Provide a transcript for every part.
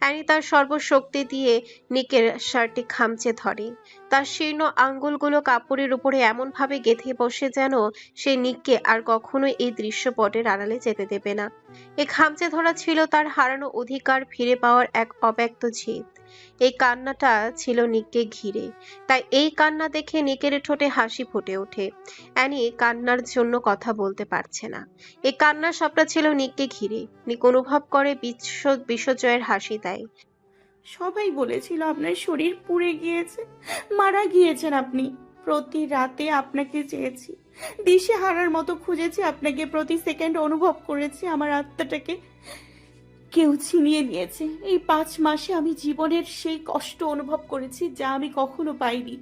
Annie তার সর্বশক্তি দিয়ে নিকের শার্টটি খামচে ধরে। তার শীর্ণ আঙ্গুলগুলো কাপড়ের উপরে এমনভাবে গেঁথে বসে যেন সে নিককে আর কখনোই এই দৃশ্যপটের আড়ালে যেতে দেবে না। এই খামচে ধরা ছিল তার হারানো অধিকার ফিরে পাওয়ার এক অব্যক্ত জেদ। এই কান্নাটা ছিল নিককে ঘিরে, তাই এই কান্না দেখে নিকের ঠোঁটে হাসি ফুটে ওঠে। অ্যানি কান্নার জন্য কথা বলতে পারছে না। এই কান্নার সবটা ছিল নিককে ঘিরে। নিক অনুভব করে বিশ্বজয়ের হাসি দেয়। সবাই বলেছিল আপনার শরীর পুড়ে গিয়েছে, মারা গিয়েছেন আপনি। প্রতি রাতে আপনাকে চেয়েছি, দিশে হারার মতো খুঁজেছি আপনাকে, প্রতি সেকেন্ড অনুভব করেছি আমার আত্মাটাকে কেউ ছিনিয়ে নিয়েছে। এই 5 মাসে আমি জীবনের সেই কষ্ট অনুভব করেছি যা আমি কখনো পাইনি।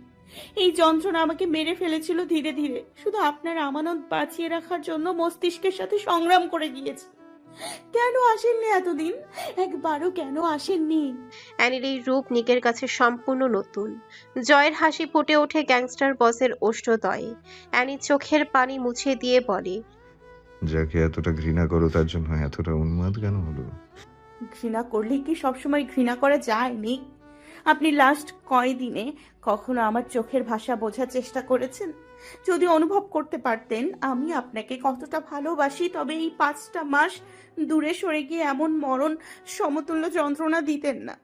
এই যন্ত্রণা আমাকে মেরে ফেলেছিল ধীরে ধীরে। শুধু আপনার আমানত বাঁচিয়ে রাখার জন্য মস্তিষ্কের সাথে সংগ্রাম করে গিয়েছি। কেন আসেননি এতদিন? একবারও কেন আসেননি? অ্যানির এই রূপ নিকের কাছে সম্পূর্ণ নতুন। জয়ের হাসি ফুটে ওঠে গ্যাংস্টার বসের ওষ্ঠদয়ে। অ্যানি চোখের পানি মুছে দিয়ে বলে, যাকে এতটা ঘৃণা করো তার জন্য এতটা উন্মাদ কেন হলো? ঘৃণা করলে কি সবসময় ঘৃণা করা যায় নি? আপনি লাস্ট কয়দিনে কখনো আমার চোখের ভাষা বোঝার চেষ্টা করেছেন? যদি অনুভব করতে পারতেন আমি আপনাকে কতটা ভালোবাসি, তবে এই 5টা মাস দূরে সরে গিয়ে এমন মরণ সমতুল্য যন্ত্রণা দিতেন না।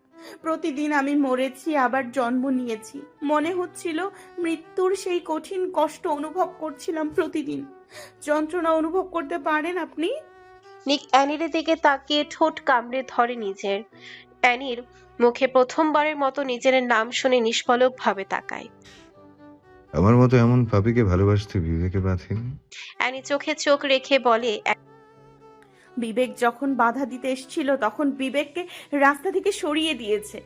প্রতিদিন আমি মরেছি, আবার জন্ম নিয়েছি। মনে হচ্ছিল মৃত্যুর সেই কঠিন কষ্ট অনুভব করছিলাম প্রতিদিন। যন্ত্রণা অনুভব করতে পারেন আপনি? নিক অ্যানির দিকে তাকিয়ে ঠোঁট কামড়ে ধরে নিজের। অ্যানির মুখে প্রথমবারের মতো নিজের নাম শুনে নিষ্পলকভাবে তাকায়। আমার মতো এমন পাপীকে ভালোবাসতে বিবেকে বাঁধেনি? অ্যানি চোখে চোখ রেখে বলে, বিবেক যখন বাধা দিতে এসেছিল তখন বিবেককে রাস্তা থেকে সরিয়ে দিয়েছে,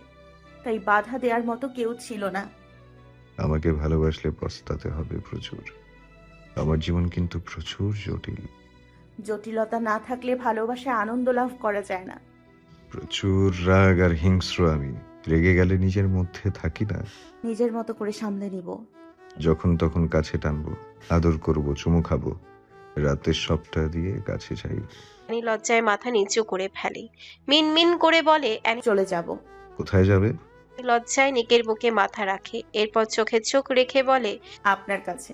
তাই বাধা দেওয়ার মতো কেউ ছিল না। আমাকে ভালোবাসলে পস্তাতে হবে প্রচুর। আমার জীবন কিন্তু প্রচুর জটিল। জটিলতা না থাকলে ভালোবাসায় আনন্দ লাভ করা যায় না। প্রচুর রাগ আর হিংস্র আমি। রেগে গেলে নিজের মধ্যে থাকি না। নিজের মতো করে সামলে নিব। যখন তখন কাছে টানবো, আদর করব, চুমু খাবো, রাতের সবটা দিয়ে কাছে চাইব। অ্যানি লজ্জায় মাথা নিচু করে ফেলে। মিনমিন করে বলে, অ্যানি চলে যাব। কোথায় যাবে? লজ্জায় নিকের বুকে মাথা রাখে। এরপর চোখে চোখ রেখে বলে, আপনার কাছে।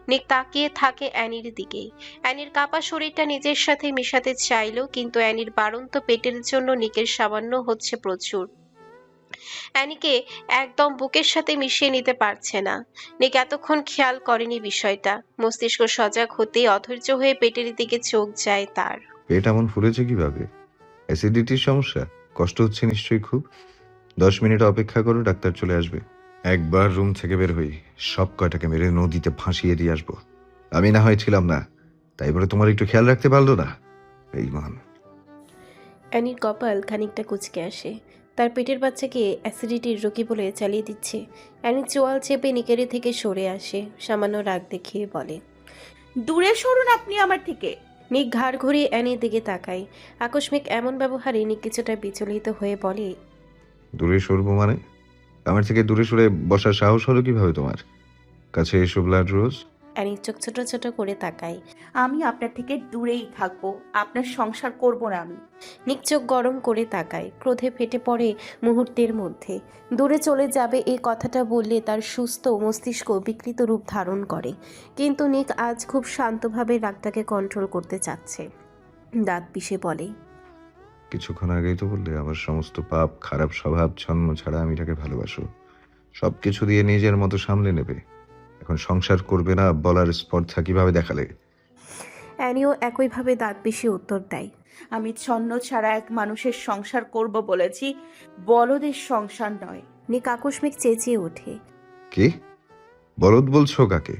নিক তাকিয়ে থাকে অ্যানির দিকে। অ্যানির কাপা শরীরটা নিজের সাথে মিশাতে চাইলো, কিন্তু অ্যানির বাড়ন্ত পেটের জন্য নিকের সামান্য হচ্ছে প্রচুর। অ্যানিকে একদম বুকের সাথে মিশিয়ে নিতে পারছে না। নিক এতক্ষণ খেয়াল করেনি বিষয়টা। মস্তিষ্ক সজাগ হতেই অধৈর্য হয়ে পেটের দিকে চোখ যায় তার। পেট এমন ফুলেছে কিভাবে? অ্যাসিডিটির সমস্যা? কষ্ট হচ্ছে নিশ্চয়ই খুব। 10 মিনিট অপেক্ষা করো, ডাক্তার চলে আসবে। একবার রুম থেকে বের হই, সব কয়টাকে মেরে নদীতে ভাসিয়ে দিয়ে আসবো। আমি না হয় ছিলাম না, তাই বলে তোমার একটু খেয়াল রাখতে পারলো না? বেঈমান। অ্যানির কপাল খানিকটা কুঁচকে আসে। তার পেটের বাচ্চাকে অ্যাসিডিটির রোগী বলে চালিয়ে দিচ্ছে। অ্যানি চোয়াল চেপে নিকেরে থেকে সরে আসে, সামান্য রাগ দেখিয়ে বলে। দূরে সরুন আপনি আমার থেকে। নিক ঘাড় ঘুরিয়ে অ্যানির দিকে তাকায়। আকস্মিক এমন ব্যবহারে নিক কিছুটা বিচলিত হয়ে বলে, দূরে সরবো মানে? আমার থেকে দূরে সরে বসার সাহস হলো কিভাবে তোমার? কাছে এসো ব্লাড রোজ। অ্যানি চোখ ছোট ছোট করে তাকায়। আমি আপনার থেকে দূরেই থাকবো, আপনার সংসার করব না আমি। নিক চোখ গরম করে তাকায়, ক্রোধে ফেটে পড়ে মুহূর্তের মধ্যে। দূরে চলে যাবে এই কথাটা বললে তার সুস্থ মস্তিষ্ক বিকৃত রূপ ধারণ করে। কিন্তু নিক আজ খুব শান্তভাবে রাগটাকে কন্ট্রোল করতে চাচ্ছে। দাঁত পিষে বলে, কিছুক্ষণ আগেই তো বললে আমার সমস্ত পাপ, খারাপ স্বভাব, ছন্ম ছাড়া আমি তাকে ভালোবাসো। সবকিছু দিয়ে নিজের মতো সামলে নেবে। এখন সংসার করবে না বলার স্পর্ধা কিভাবে দেখালে? অ্যানিও একইভাবে দাঁত পিষে উত্তর দেয়। আমি ছন্ন ছাড়া এক মানুষের সংসার করব বলেছি, বলদের সংসার নয়। নিক আকস্মিক চেঁচিয়ে ওঠে। কি বলদ বলছো কাকে?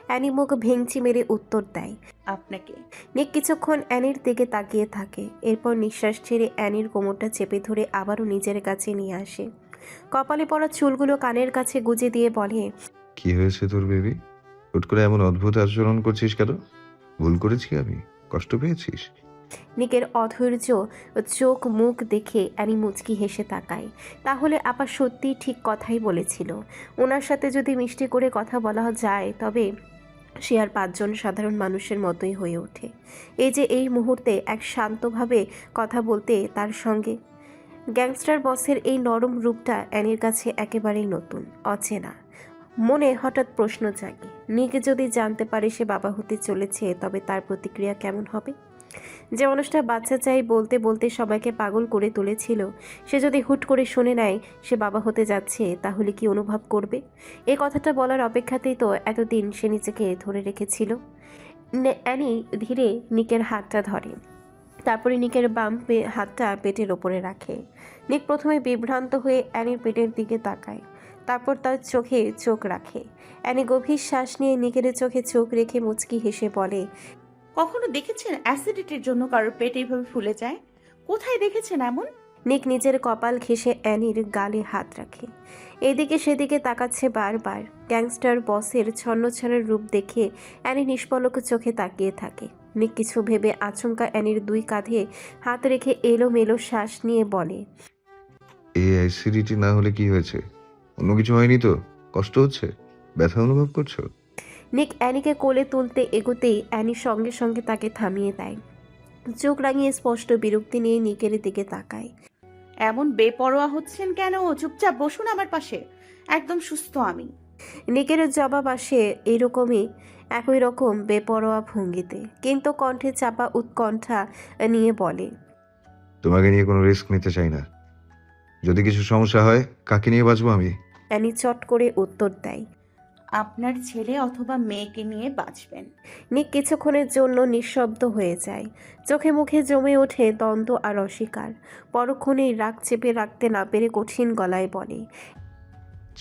অ্যানি মুখ ভেঙচি মেরে উত্তর দেয়, আপনাকে। নিক কিছুক্ষণ অ্যানির দিকে তাকিয়ে থাকে। এরপর নিঃশ্বাস ছেড়ে অ্যানির কোমরটা চেপে ধরে আবারও নিজের কাছে নিয়ে আসে। কপালে পড়া চুলগুলো কানের কাছে গুজে দিয়ে বলে, কি হয়েছে তোর বেবি? হুট করে এমন অদ্ভুত আচরণ করছিস কেন? ভুল করেছি আমি? কষ্ট পেয়েছিস? নিকের অধৈর্য চোখ মুখ দেখে অ্যানি মুচকি হেসে তাকায়। তাহলে আপা সত্যিই ঠিক কথাই বলেছিল। ওনার সাথে যদি মিষ্টি করে কথা বলা যায় তবে সে আর 5জন সাধারণ মানুষের মতোই হয়ে ওঠে। এই যে এই মুহূর্তে এক শান্তভাবে কথা বলতে তার সঙ্গে গ্যাংস্টার বসের এই নরম রূপটা অ্যানির কাছে একেবারেই নতুন, অচেনা। মনে হঠাৎ প্রশ্ন জাগে, নিক যদি জানতে পারে সে বাবা হতে চলেছে তবে তার প্রতিক্রিয়া কেমন হবে? যে মানুষটা বাচ্চা চাই বলতে বলতে সবাইকে পাগল করে তুলেছিল, সে যদি হুট করে শুনে নেয় সে বাবা হতে যাচ্ছে, তাহলে কি অনুভব করবে? এই কথাটা বলার অপেক্ষাতেই তো এতদিন সে নিজেকে ধরে রেখেছিল। অ্যানি ধীরে নিকের হাতটা ধরে, তারপরে নিকের বাম হাতটা পেটের ওপরে রাখে। নিক প্রথমে বিভ্রান্ত হয়ে অ্যানির পেটের দিকে তাকায়, তারপর তার চোখে চোখ রাখে। অ্যানি গভীর শ্বাস নিয়ে নিকের চোখে চোখ রেখে মুচকি হেসে বলে, কখনো দেখেছেন অ্যাসিডিটির জন্য কারোর পেট এইভাবে ফুলে যায়? কোথায় দেখেছেন এমন? নিক নিজের কপাল ঘেঁষে অ্যানির গালে হাত রাখে, এদিকে সেদিকে তাকাচ্ছে বারবার। গ্যাংস্টার বসের ছন্নছাড়ের রূপ দেখে অ্যানি নিষ্পলক চোখে তাকিয়ে থাকে। নিক কিছু ভেবে আচমকা অ্যানির দুই কাঁধে হাত রেখে এলোমেলো শ্বাস নিয়ে বলে, এই অ্যাসিডিটি না হলে কি হয়েছে? অন্য কিছু হয়নি তো? কষ্ট হচ্ছে? ব্যথা অনুভব করছো? নিক অ্যানিকে কোলে তুলতে এগোতেই অ্যানি সঙ্গে সঙ্গে তাকে থামিয়ে দেয়। চোখ রাঙিয়ে স্পষ্ট বিরক্তি নিয়ে নিকের দিকে তাকায়। এমন বেপরোয়া হচ্ছেন কেন? চুপচাপ বসুন আমার পাশে, একদম সুস্থ আমি। নিকের জবাব আসে এরকমই, একই রকম বেপরোয়া ভঙ্গিতে, কিন্তু কণ্ঠে চাপা উৎকণ্ঠা নিয়ে বলে, তোমাকে নিয়ে কোনো রিস্ক নিতে চাই না। যদি কিছু সমস্যা হয় কাকে নিয়ে বাঁচবো আমি? অ্যানি চট করে উত্তর দেয়। আপনার ছেলে অথবা মেয়েকে নিয়ে বাঁচবেন। নিক কিছুক্ষণের জন্য নিঃশব্দ হয়ে যায়, চোখে মুখে জমে ওঠে দ্বন্দ্ব আর অস্বীকার। পরক্ষণেই রাগ চেপে রাখতে না পেরে কঠিন গলায় বলে,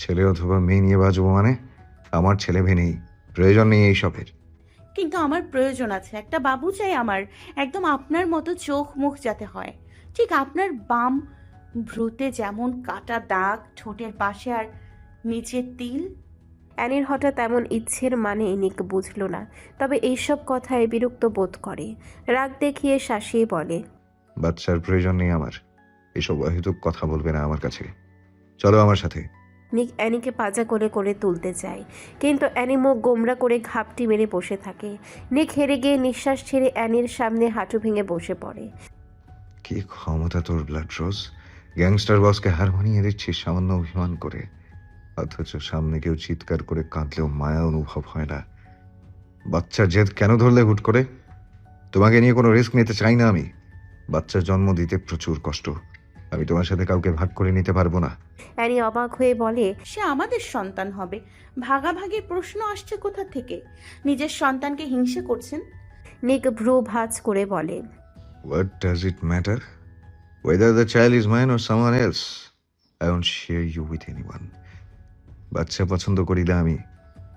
ছেলে অথবা মেয়ে নিয়ে বাঁচবো মানে? আমার ছেলে মেয়ে নেই, প্রয়োজন নেই এইসবের। কিন্তু আমার প্রয়োজন আছে, একটা বাবু চাই আমার, একদম আপনার মতো চোখ মুখ যাতে হয়। ঠিক আপনার বাম ভ্রুতে যেমন কাটা দাগ, ঠোঁটের পাশে আর নিচে তিল। অ্যানির হঠাৎ এমন ইচ্ছের মানে নিক বুঝল না, তবে এইসব কথায় বিরক্ত বোধ করে। রাগ দেখিয়ে শাসিয়ে বলে, বাচ্চার প্রয়োজন নেই আমার। এসব অহেতুক কথা বলবে না আমার কাছে। চলো আমার সাথে। নিক অ্যানিকে পাজা করে করে তুলতে চায়, কিন্তু অ্যানি মুখ গোমরা করে ঘাপটি মেরে বসে থাকে। নিক হেরে গিয়ে নিঃশ্বাস ছেড়ে অ্যানির সামনে হাঁটু ভেঙে বসে পড়ে। কি ক্ষমতা তোর, ব্লাড রোজ! গ্যাংস্টার বসকে হার মানিয়ে দিচ্ছিস সামান্য অভিমান করে, অথচ সামনে কেউ চিৎকার করে কাঁদলেও মায়া অনুভব হয় না। বাচ্চার জেদ কেন ধরলে হুট করে? তোমাকে নিয়ে কোনো রিস্ক নিতে চাই না আমি। বাচ্চার জন্ম দিতে প্রচুর কষ্ট, আমি তোমার সাথে কাউকে ভাগ করে নিতে পারবো না। অ্যানি অবাক হয়ে বলে, সে আমাদের সন্তান হবে, ভাগাভাগির প্রশ্ন আসছে কোথা থেকে? নিজের সন্তানকে হিংসে করছেন। নিক ভ্রু ভাঁজ করে বলে, What does it matter? Whether the child is mine or someone else, I won't share you with anyone. বাচ্চা পছন্দ করিলে আমি,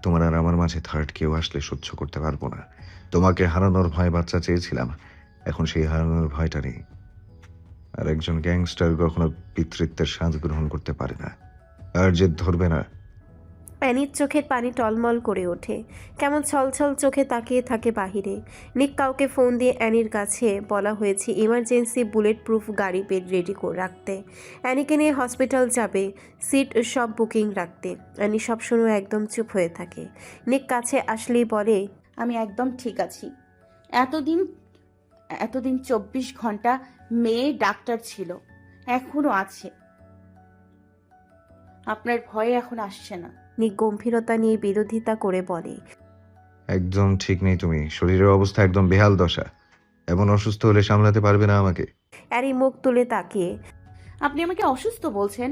তোমার আর আমার মাঝে থার্ড কেউ আসলে সহ্য করতে পারবো না। তোমাকে হারানোর ভয় বাচ্চা চেয়েছিলাম, এখন সেই হারানোর ভয়টা নেই। আর একজন গ্যাংস্টার কখনো পিতৃত্বের স্বাদ গ্রহণ করতে পারে না, আর জেদ ধরবে না। অ্যানির চোখের পানি টলমল করে ওঠে, কেমন ছলছল চোখে তাকিয়ে থাকে বাহিরে। নিক কাউকে ফোন দিয়ে অ্যানির কাছে বলা হয়েছে ইমার্জেন্সি বুলেট প্রুফ গাড়ি বেড রেডি করে রাখতে, অ্যানিকে নিয়ে হসপিটাল যাবে, সিট সব বুকিং রাখতে। অ্যানি সব শুনে একদম চুপ হয়ে থাকে। নিক কাছে আসলেই বলে, আমি একদম ঠিক আছি। এতদিন এতদিন 24 ঘন্টা মেয়ে ডাক্তার ছিল, এখনো আছে। আপনার ভয়ে এখন আসছে না। নিক গম্ভীরতা নিয়ে বিরোধিতা করে বলে, একদম ঠিক নেই তুমি, শরীরের অবস্থা একদম বেহাল দশা। এমন অসুস্থ হলে সামলাতে পারবে না আমাকে। অ্যানি মুখ তুলে তাকিয়ে, আপনি আমাকে অসুস্থ বলছেন?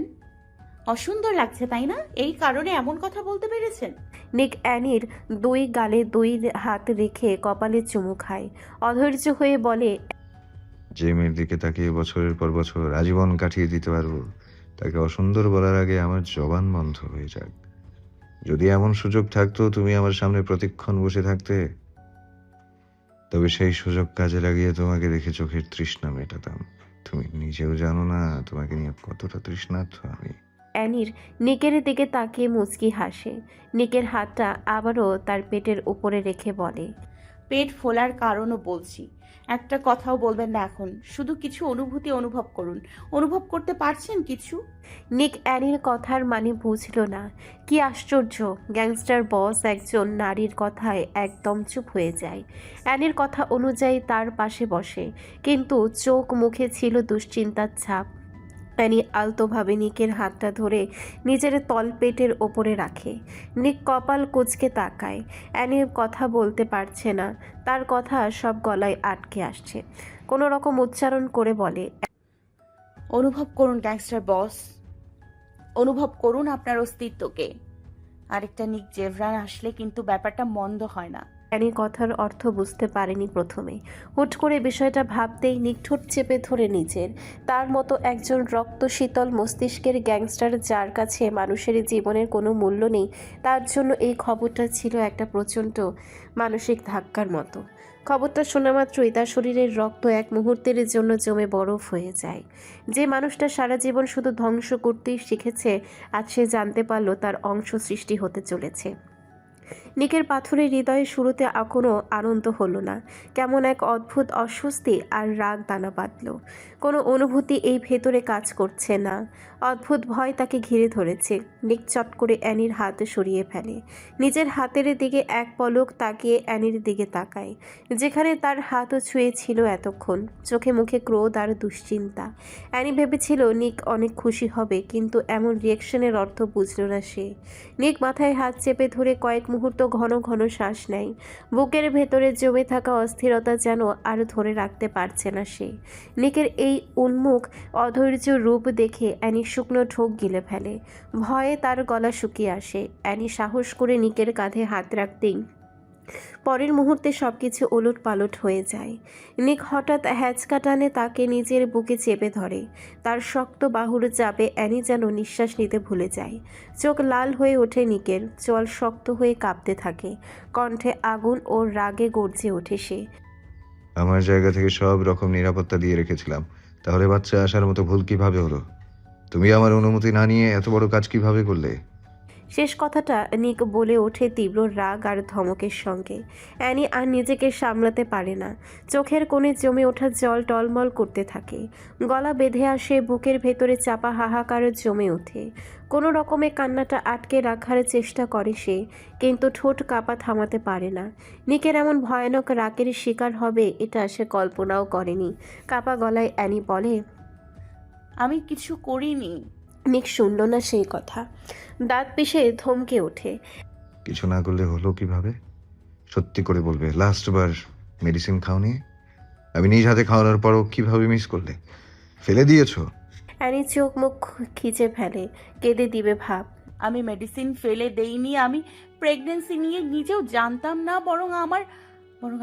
অসুন্দর লাগছে তাই না? এই কারণে এমন কথা বলতে পেরেছেন? নিক অ্যানির দুই গালে দুই হাত রেখে কপালে চুমু খায়, অধৈর্য হয়ে বলে, যে মেয়ের দিকে তাকিয়ে বছরের পর বছর আজীবন কাটিয়ে দিতে পারবো, তাকে অসুন্দর বলার আগে আমার জবান বন্ধ হয়ে যাক। যদি এমন সুযোগ থাকতো তুমি আমার সামনে প্রতিক্ষণ বসে থাকতে, তবে সেই সুযোগ কাজে লাগিয়ে তোমাকে দেখে চোখের তৃষ্ণা মেটাতাম। তুমি নিজেও জানো না তোমাকে নিয়ে কতটা তৃষ্ণার্থ আমি। অ্যানির নিকের দিকে তাকিয়ে মুচকি হাসে। নিকের হাতটা আবারও তার পেটের উপরে রেখে বলে, পেট ফোলার কারণও বলছি। একটা কথাও বলবেন না এখন, শুধু কিছু অনুভূতি অনুভব করুন। অনুভব করতে পারছেন কিছু? নিক অ্যানির কথার মানে বুঝল না। কি আশ্চর্য, গ্যাংস্টার বস একজন নারীর কথায় একদম চুপ হয়ে যায়। অ্যানির কথা অনুযায়ী তার পাশে বসে, কিন্তু চোখ মুখে ছিল দুশ্চিন্তার ছাপ। অ্যানি আলতোভাবে নিকের হাতটা ধরে নিজের তলপেটের ওপরে রাখে। নিক কপাল কুঁচকে তাকায়। অ্যানি কথা বলতে পারছে না, তার কথা সব গলায় আটকে আসছে। কোনো রকম উচ্চারণ করে বলে, অনুভব করুন গ্যাংস্টার বস, অনুভব করুন আপনার অস্তিত্বকে। আরেকটা নিক জেভরান আসলে কিন্তু ব্যাপারটা মন্দ হয় না। অ্যানি কথার অর্থ বুঝতে পারেনি প্রথমে। হুট করে বিষয়টা ভাবতেই নিক ঠোঁট চেপে ধরে নিজের। তার মতো একজন রক্ত শীতল মস্তিষ্কের গ্যাংস্টার, যার কাছে মানুষের জীবনের কোনো মূল্য নেই, তার জন্য এই খবরটা ছিল একটা প্রচণ্ড মানসিক ধাক্কার মতো। খবরটা শোনা মাত্রই তার শরীরের রক্ত এক মুহূর্তের জন্য জমে বরফ হয়ে যায়। যে মানুষটা সারা জীবন শুধু ধ্বংস করতেই শিখেছে, আজ সে জানতে পারল তার অংশ সৃষ্টি হতে চলেছে। নিকের পাথরের হৃদয়ে শুরুতে কোনো আনন্দ হলো না, কেমন এক অদ্ভুত অস্বস্তি আর রাগ দানা বাঁধল। কোনো অনুভূতি এই ভেতরে কাজ করছে না, অদ্ভুত ভয় তাকে ঘিরে ধরেছে। নিক চট করে অ্যানির হাত সরিয়ে ফেলে, নিজের হাতের দিকে এক পলক তাকিয়ে অ্যানির দিকে তাকায়, যেখানে তার হাতও ছুঁয়েছিল এতক্ষণ। চোখে মুখে ক্রোধ আর দুশ্চিন্তা। অ্যানি ভেবেছিল নিক অনেক খুশি হবে, কিন্তু এমন রিয়েকশনের অর্থ বুঝল না সে। নিক মাথায় হাত চেপে ধরে কয়েক মুহূর্ত ঘন ঘন শ্বাস নেয়। বুকের ভেতরে জমে থাকা অস্থিরতা যেন আর ধরে রাখতে পারছে না সে। নিকের এই উন্মুখ অধৈর্য রূপ দেখে অ্যানি শুকনো ঢোক গিলে ফেলে। ভয়ে তার গলা শুকিয়ে আসে। অ্যানি সাহস করে নিকের কাঁধে হাত রাখতেই পরের মুহূর্তে সবকিছু ওলট পালট হয়ে যায়। নিক হঠাৎ হ্যাঁচকা টানে তাকে নিজের বুকে চেপে ধরে। তার শক্ত বাহুর চাপে অ্যানি যেন নিঃশ্বাস নিতে ভুলে যায়। চোখ লাল হয়ে ওঠে নিকের, চোয়াল শক্ত হয়ে কাঁপতে থাকে, কণ্ঠে আগুন ও রাগে গর্জে ওঠে সে। আমার জায়গা থেকে সব রকম নিরাপত্তা দিয়ে রেখেছিলাম, তাহলে বাচ্চা আসার মতো ভুল কিভাবে হলো? তুমি আমার অনুমতি না নিয়ে এত বড় কাজ কিভাবে করলে? শেষ কথাটা নিক বলে ওঠে তীব্র রাগ আর ধমকের সঙ্গে। অ্যানি আর নিজেকে সামলাতে পারে না, চোখের কোণে জমে ওঠা জল টলমল করতে থাকে। গলা বেঁধে আসে, বুকের ভেতরে চাপা হাহাকার জমে ওঠে। কোনো রকমে কান্নাটা আটকে রাখার চেষ্টা করে সে, কিন্তু ঠোঁট কাঁপা থামাতে পারে না। নিকের এমন ভয়ানক রাগের শিকার হবে এটা সে কল্পনাও করেনি। কাঁপা গলায় অ্যানি বলে, আমি কিছু করিনি। নিক শুনল না সেই কথা, দাঁত পিষে ধমকে ওঠে। কিছু না করলে হলো কিভাবে? সত্যি করে বলবে, লাস্ট বার মেডিসিন খাওনি? আমি নিজ হাতে খাওয়ানোর পরও কিভাবে মিস করলে? ফেলে দিয়েছো? অ্যানি চোখ মুখ খিচে ফেলে, কেঁদে দিবে ভাব। আমি মেডিসিন ফেলে দেইনি। আমি প্রেগনেন্সি নিয়ে নিজেও জানতাম না, বরং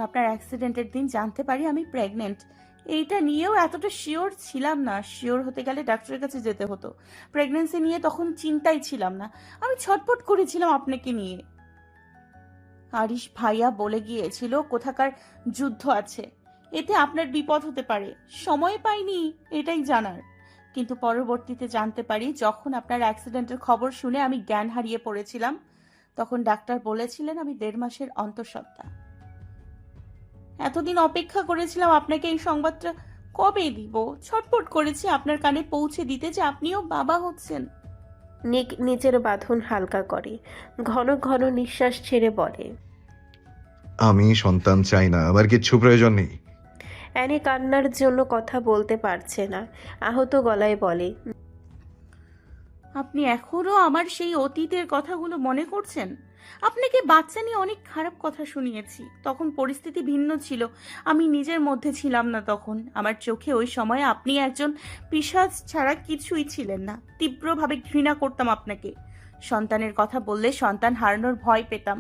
আপনার অ্যাক্সিডেন্টের দিন জানতে পারি আমি প্রেগনেন্ট। এইটা নিয়েও এতটা শিওর ছিলাম না। শিওর হতে গেলে ডাক্তারের কাছে যেতে হতো। প্রেগনেন্সি নিয়ে তখন চিন্তাই ছিলাম না, আমি ছটফট করেছিলাম আপনাকে নিয়ে। আরিশ ভাইয়া বলে গিয়েছিল কোথাকার যুদ্ধ আছে, এতে আপনার বিপদ হতে পারে। সময় পাইনি এটাই জানার, কিন্তু পরবর্তীতে জানতে পারি যখন আপনার অ্যাক্সিডেন্টের খবর শুনে আমি জ্ঞান হারিয়ে পড়েছিলাম, তখন ডাক্তার বলেছিলেন আমি 1.5 মাসের অন্তঃসত্ত্বা। এতদিন অপেক্ষা করেছিলাম আপনাকে এই সংবাদটা কবে দিব, ছটফট করেছি আপনার কানে পৌঁছে দিতে যে আপনিও বাবা হচ্ছেন। নিক নিজের বাঁধন হালকা করে, ঘন ঘন নিঃশ্বাস ছেড়ে বলে, আমি সন্তান চাই না, আমার কিচ্ছু প্রয়োজন নেই। অ্যানি কান্নার জন্য কথা বলতে পারছে না, আহত গলায় বলে, আপনি এখনো আমার সেই অতীতের কথাগুলো মনে করছেন? আপনাকে বাচ্চা নিয়ে অনেক খারাপ কথা শুনিয়েছি, তখন পরিস্থিতি ভিন্ন ছিল, আমি নিজের মধ্যে ছিলাম না তখন। আমার চোখে ওই সময় আপনি একজন পিশাচ ছাড়া কিছুই ছিলেন না। তীব্রভাবে ঘৃণা করতাম আপনাকে। সন্তানের কথা বললে সন্তান হারানোর ভয় পেতাম।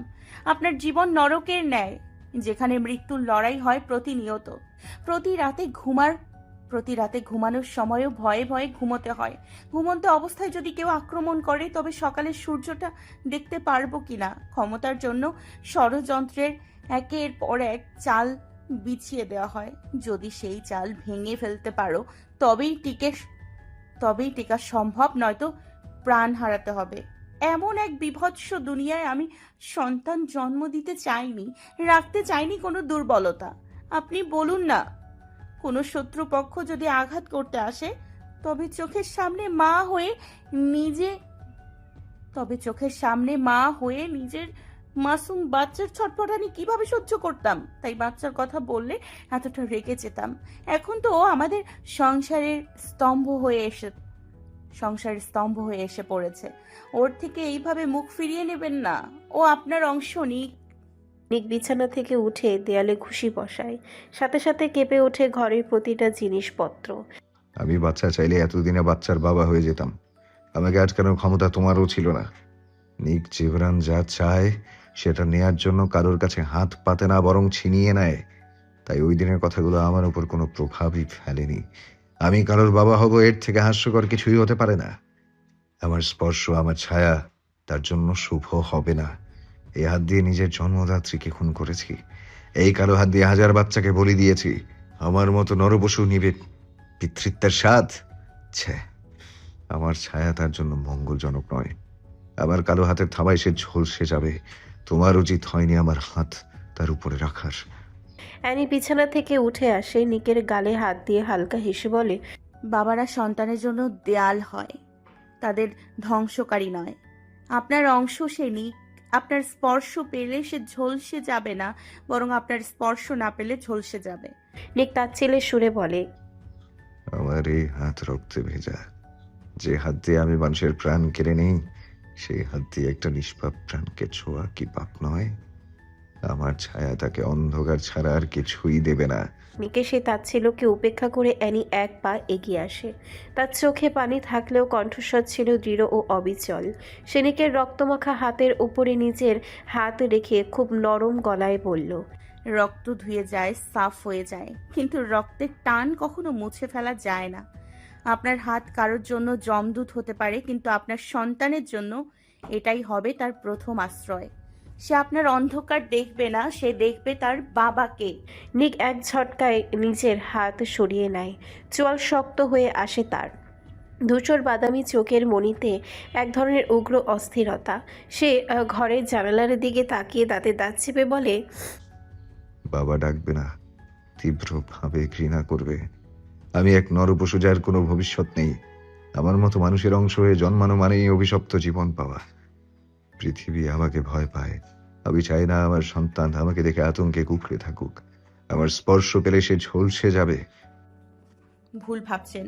আপনার জীবন নরকের ন্যায়, যেখানে মৃত্যুর লড়াই হয় প্রতিনিয়ত। প্রতি রাতে ঘুমানোর সময়ও ভয়ে ভয়ে ঘুমোতে হয়। ঘুমন্ত অবস্থায় যদি কেউ আক্রমণ করে তবে সকালের সূর্যটা দেখতে পারবো কিনা। ক্ষমতার জন্য ষড়যন্ত্রের একের পর এক চাল বিছিয়ে দেওয়া হয়। যদি সেই চাল ভেঙে ফেলতে পারো তবেই টিকা সম্ভব, নয়তো প্রাণ হারাতে হবে। এমন এক বিভৎস দুনিয়ায় আমি সন্তান জন্ম দিতে চাইনি, রাখতে চাইনি কোনো দুর্বলতা। আপনি বলুন না, কোনো শত্রুপক্ষ যদি আঘাত করতে আসে তবে চোখের সামনে মা হয়ে নিজের মাসুম বাচ্চার ছটফটানি কিভাবে সহ্য করতাম? তাই বাচ্চার কথা বললে এতটা রেগে যেতাম। এখন তো ও আমাদের সংসারের স্তম্ভ হয়ে সংসার স্তম্ভ হয়ে এসে পড়েছে। ওর থেকে এইভাবে মুখ ফিরিয়ে নেবেন না। ও আপনার অংশ। নিক, নিক বিছানা থেকে উঠে দেয়ালে ঘুষি বসায়, সাথে সাথে কেঁপে ওঠে ঘরের প্রতিটা জিনিসপত্র। আমি বাচ্চা চাইলে এতদিনে বাচ্চার বাবা হয়ে যেতাম। আমাকে আটকানোর ক্ষমতা তোমারও ছিল না। নিক জিবরান যা চায় সেটা নেয়ার জন্য কারোর কাছে হাত পাতে না, বরং ছিনিয়ে নেয়। তাই ওই দিনের কথাগুলো আমার উপর কোনো প্রভাবই ফেলেনি। আমি কারোর বাবা হব, এর থেকে হাস্যকর কিছুই হতে পারে না। আমার স্পর্শ, আমার ছায়া তার জন্য শুভ হবে না। এই হাত দিয়ে নিজের জন্মদাত্রীকে খুন করেছি। এই কালো হাত দিয়ে হাজার বাচ্চাকে বলি দিয়েছি। আমার মতো নরপশু নিবে পিতৃত্বের স্বাদ। ছে, আমার ছায়া তার জন্য মঙ্গলজনক নয়। আমার কালো হাতের থাবায় সে ঝলসে যাবে। তোমার উচিত হয়নি আমার হাত তার উপরে রাখার। অ্যানি বিছানা থেকে উঠে আসে, নিকের গালে হাত দিয়ে হালকা হেসে বলে, বাবারা সন্তানের জন্য দেয়াল হয়, তাদের ধ্বংসকারী নয়। আপনার অংশ সে। নিক, আপনার স্পর্শ পেলে সে ঝলসে যাবে না, বরং আপনার স্পর্শ না পেলে ঝলসে যাবে। নিক তার ছেলে সুরে বলে, আমার এই হাত রক্তে ভেজা। যে হাত দিয়ে আমি মানুষের প্রাণ কেড়ে নেই, সেই হাত দিয়ে একটা নিষ্পাপ প্রাণকে ছোঁয়া কি পাপ নয়? আমার ছায়া তাকে অন্ধকার ছাড়া আর কিছুই দেবে না। নিকে সে তার ছেলেকে উপেক্ষা করে অ্যানি এক পা এগিয়ে আসে। তার চোখে পানি থাকলেও কণ্ঠস্বর ছিল দৃঢ় ও অবিচল। সে নিকের রক্তমাখা হাতের উপরে নিজের হাত রেখে খুব নরম গলায় বলল, রক্ত ধুয়ে যায়, সাফ হয়ে যায়, কিন্তু রক্তের টান কখনো মুছে ফেলা যায় না। আপনার হাত কারোর জন্য জমদূত হতে পারে, কিন্তু আপনার সন্তানের জন্য এটাই হবে তার প্রথম আশ্রয়। সে আপনার অন্ধকার দেখবে না, সে দেখবে তার বাবাকে। নিক এক ঝটকায় নিজের হাত সরিয়ে নেয়। চোয়াল শক্ত হয়ে আসে তার। ধূসর বাদামি চোখের মণিতে এক ধরনের উগ্র অস্থিরতা। সে ঘরের জানালার দিকে তাকিয়ে দাঁতে দাঁত চেপে বলে, বাবা ডাকবে না, তীব্রভাবে ঘৃণা করবে। আমি এক নরপশু, যার কোনো ভবিষ্যৎ নেই। আমার মতো মানুষের অংশ হয়ে জন্মানো মানেই অভিশপ্ত জীবন পাওয়া। পৃথিবী আমাকে ভয় পায়। আমি চাই না আমার সন্তান আমাকে দেখে আতঙ্কে কুঁকড়ে থাকুক। আমার স্পর্শ পেলে সে ঝলসে যাবে। ভুল ভাবছেন।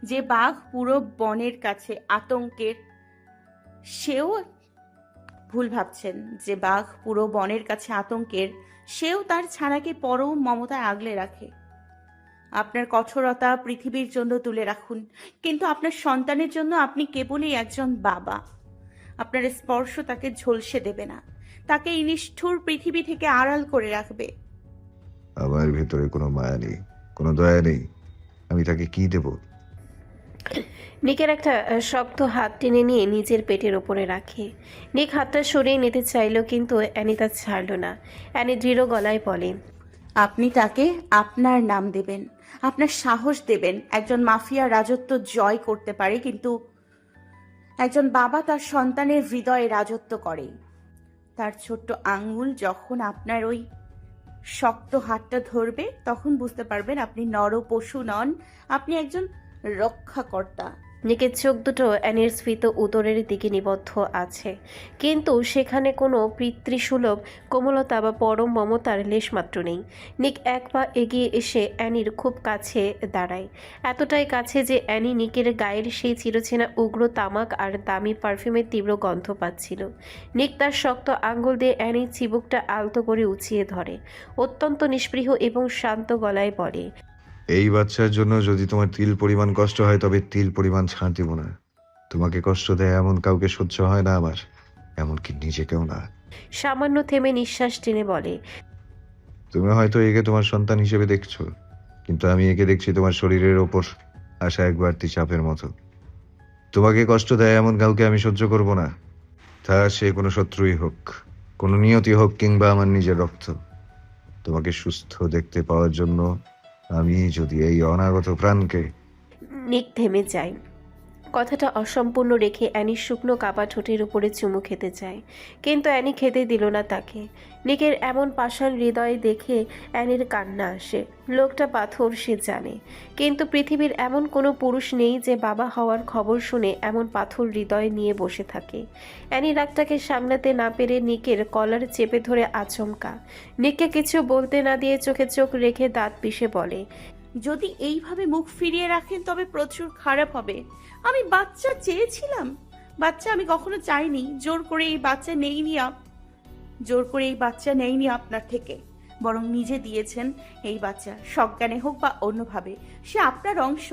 যে বাঘ পুরো বনের কাছে আতঙ্কের, সেও ভুল ভাবছেন। যে বাঘ পুরো বনের কাছে আতঙ্কের, সেও তার ছানাকে পরম মমতায় আগলে রাখে। আপনার কঠোরতা পৃথিবীর জন্য তুলে রাখুন, কিন্তু আপনার সন্তানের জন্য আপনি কেবলই একজন বাবা। আপনার স্পর্শ তাকে ঝলসে দেবে না, তাকে এই নিষ্ঠুর পৃথিবী থেকে আড়াল করে রাখবে। আমার ভেতরে কোনো মায়া নেই, কোনো দয়া নেই। আমি তাকে কি দেব? নিকের একটা শক্ত হাত টেনে নিয়ে নিজের পেটের ওপরে রাখে। নিক হাতটা সরিয়ে নিতে চাইল, কিন্তু অ্যানি তা ছাড়ল না। অ্যানি দৃঢ় গলায় বলে, আপনি তাকে আপনার নাম দেবেন, আপনার সাহস দেবেন। একজন মাফিয়া রাজত্ব জয় করতে পারে, কিন্তু একজন বাবা তার সন্তানের হৃদয়ে রাজত্ব করে। তার ছোট্ট আঙ্গুল যখন আপনার ওই শক্ত হাতটা ধরবে, তখন বুঝতে পারবেন আপনি নর পশু নন, আপনি একজন রক্ষাকর্তা। নিকের চোখ দুটো অ্যানির স্ফীত উদরের দিকে নিবদ্ধ আছে, কিন্তু সেখানে কোনো পিতৃসুলভ কোমলতা বা পরম মমতার লেশমাত্র নেই। নিক এক পা এগিয়ে এসে অ্যানির খুব কাছে দাঁড়ায়, এতটাই কাছে যে অ্যানি নিকের গায়ের সেই চিরচেনা উগ্র তামাক আর দামি পারফিউমের তীব্র গন্ধ পাচ্ছিল। নিক তার শক্ত আঙ্গুল দিয়ে অ্যানির চিবুকটা আলতো করে উঁচিয়ে ধরে, অত্যন্ত নিষ্পৃহ এবং শান্ত গলায় বলে, এই বাচ্চার জন্য যদি তোমার তিল পরিমাণ কষ্ট হয়, তবে তিল পরিমাণ ছাড় দিব না। তোমাকে কষ্ট দেয় এমন কাউকে সহ্য হয় না আমার, এমনকি নিজেকেও না। সামান্য থেমে নিঃশ্বাস টেনে বলে, তুমি হয়তো একে তোমার সন্তান হিসেবে দেখছো, কিন্তু আমি একে দেখছি তোমার শরীরের ওপর আসা এক বাড়তি চাপের মতো। তোমাকে কষ্ট দেয় এমন কাউকে আমি সহ্য করব না, তা সে কোনো শত্রুই হোক, কোনো নিয়তি হোক, কিংবা আমার নিজের রক্ত। তোমাকে সুস্থ দেখতে পাওয়ার জন্য আমি যদি এই অনাগত প্রাণকে। নিক থেমে যায়। কথাটা অসম্পূর্ণ রেখে অ্যানির শুকনো কাপা ঠোঁটের উপরে চুমু খেতে চায়, কিন্তু অ্যানি খেতে দিল না তাকে। নিকের এমন পাষাণ হৃদয় দেখে অ্যানির কান্না আসে। লোকটা পাথর সে জানে, কিন্তু পৃথিবীর এমন কোনো পুরুষ নেই যে বাবা হওয়ার খবর শুনে এমন পাথর হৃদয় নিয়ে বসে থাকে। অ্যানি রাগটাকে সামলাতে না পেরে নিকের কলার চেপে ধরে আচমকা। নিককে কিছু বলতে না দিয়ে চোখে চোখ রেখে দাঁত পিষে বলে, যদি এইভাবে মুখ ফিরিয়ে রাখেন তবে প্রচুর খারাপ হবে। আমি বাচ্চা চেয়েছিলাম, বাচ্চা আমি কখনো চাইনি। জোর করে এই বাচ্চা নেইনি আপনার থেকে, বরং নিজে দিয়েছেন এই বাচ্চা। সজ্ঞানে হোক বা অন্যভাবে, সে আপনার অংশ।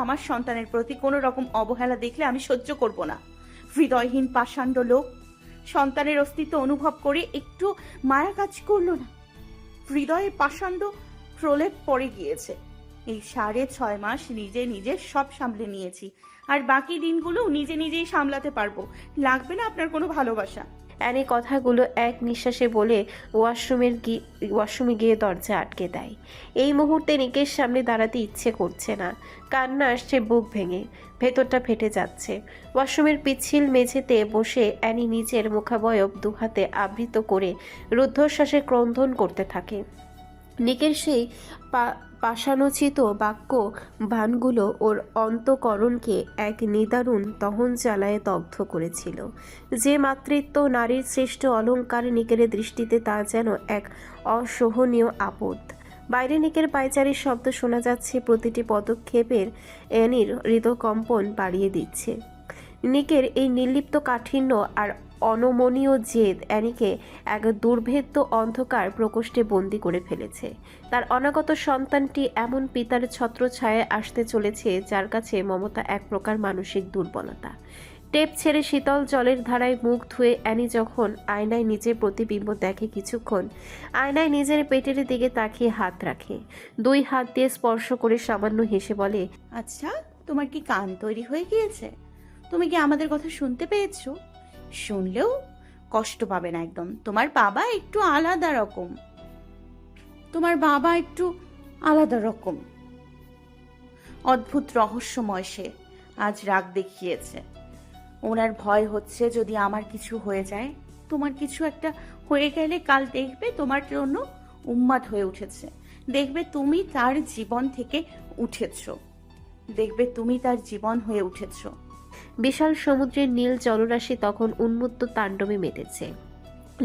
আমার সন্তানের প্রতি কোনো রকম অবহেলা দেখলে আমি সহ্য করব না। হৃদয়হীন পাষাণ্ড লোক, সন্তানের অস্তিত্ব অনুভব করে একটু মায়া কাজ করলো না। হৃদয়ে পাষাণ্ড প্রলেপ পড়ে গিয়েছে। এই 6.5 মাস নিজে সব সামলে নিয়েছি, আর বাকি দিনগুলো নিজেই সামলাতে পারবো। লাগবে না আপনার কোনো ভালোবাসা। অ্যানি কথাগুলো এক নিঃশ্বাসে বলে ওয়াশরুমে গিয়ে দরজা আটকে দেয়। এই মুহূর্তে নিকের সামনে দাঁড়াতে ইচ্ছে করছে না। কান্না আসছে বুক ভেঙে, ভেতরটা ফেটে যাচ্ছে। ওয়াশরুমের পিচ্ছিল মেঝেতে বসে অ্যানি নিজের মুখাবয়ব দুহাতে আবৃত করে রুদ্ধশ্বাসে ক্রন্দন করতে থাকে। নিকের সেই পাষাণোচিত বাক্য বাণগুলো ওর অন্তঃকরণকে এক নিদারুণ দহন জ্বালায় দগ্ধ করেছিল। যে মাতৃত্ব নারীর শ্রেষ্ঠ অলঙ্কার, নিকের দৃষ্টিতে তা যেন এক অসহনীয় আপদ। বাইরে নিকের পায়চারির শব্দ শোনা যাচ্ছে, প্রতিটি পদক্ষেপের অ্যানির হৃদকম্পন বাড়িয়ে দিচ্ছে। নিকের এই নির্লিপ্ত কাঠিন্য আর অনমনীয় জেদ অ্যানিকে এক দুর্ভেদ্য অন্ধকার প্রকোষ্ঠে বন্দি করে ফেলেছে। তার অনাগত সন্তানটি এমন পিতার ছত্রছায়ায় আসতে চলেছে যার কাছে মমতা এক প্রকার মানসিক দুর্বলতা। টেপ ছেড়ে শীতল জলের ধারায় মুখ ধুয়ে অ্যানি যখন আয়নায় নিজের প্রতিবিম্ব দেখে, কিছুক্ষণ আয়নায় নিজের পেটের দিকে তাকিয়ে হাত রাখে, 2 হাত দিয়ে স্পর্শ করে সামান্য হেসে বলে, আচ্ছা, তোমার কি কান তৈরি হয়ে গিয়েছে? তুমি কি আমাদের কথা শুনতে পেয়েছো? শুনলেও কষ্ট পাবে না একদম। তোমার বাবা একটু আলাদা রকম, অদ্ভুত রহস্যময়। সে আজ রাগ দেখিয়েছে। ওনার ভয় হচ্ছে যদি আমার কিছু হয়ে যায়। তোমার কিছু একটা হয়ে গেলে কাল দেখবে তোমার জন্য উন্মাদ হয়ে উঠেছে। দেখবে তুমি তার জীবন হয়ে উঠেছো। বিশাল সমুদ্রের নীল জলরাশি তখন উন্মত্ত তাণ্ডবে মেতেছে।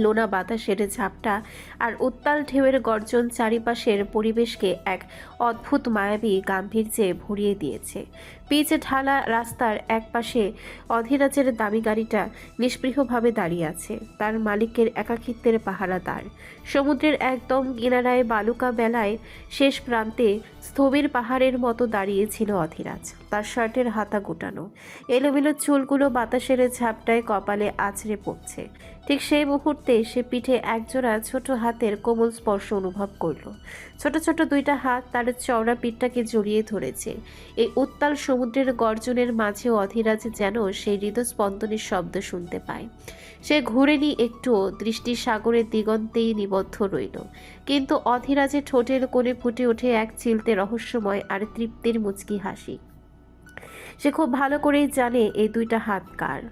লোনা বাতাসের ঝাপটা আর উত্তাল ঢেউয়ের গর্জন চারিপাশের পরিবেশকে এক অদ্ভুত মায়াবী গাম্ভীর্যে ভরিয়ে দিয়েছে। পিচ ঢালা রাস্তার একপাশে অধীরাজের দামি গাড়িটা নিষ্পৃহভাবে দাঁড়িয়ে আছে, তার মালিকের একাকিত্বের পাহারাদার। সমুদ্রের একদম কিনারায় বালুকা বেলায় শেষ প্রান্তে স্থবির পাহাড়ের মতো দাঁড়িয়েছিল অধীরাজ। তার শার্টের হাতা গোটানো, এলোমেলো চুলগুলো বাতাসের ঝাপটায় কপালে আছড়ে পড়ছে। ঠিক সেই মুহূর্তে সে পিঠে একজোড়া ছোট হাতের কোমল স্পর্শ অনুভব করল। ছোট ছোট 2টা হাত তার চওড়া পিঠটাকে জড়িয়ে ধরেছে। এই উত্তাল সমুদ্রের গর্জনের মাঝেও অধীরাজ যেন সেই হৃদস্পন্দনের শব্দ শুনতে পায়। সে ঘুরেনি একটুও, দৃষ্টি সাগরের দিগন্তেই নিবদ্ধ রইল। কিন্তু অধীরাজের ঠোঁটের কোণে ফুটে ওঠে এক চিলতে রহস্যময় আর তৃপ্তির মুচকি হাসি। সে খুব ভালো করেই জানে এই 2টা হাত কার।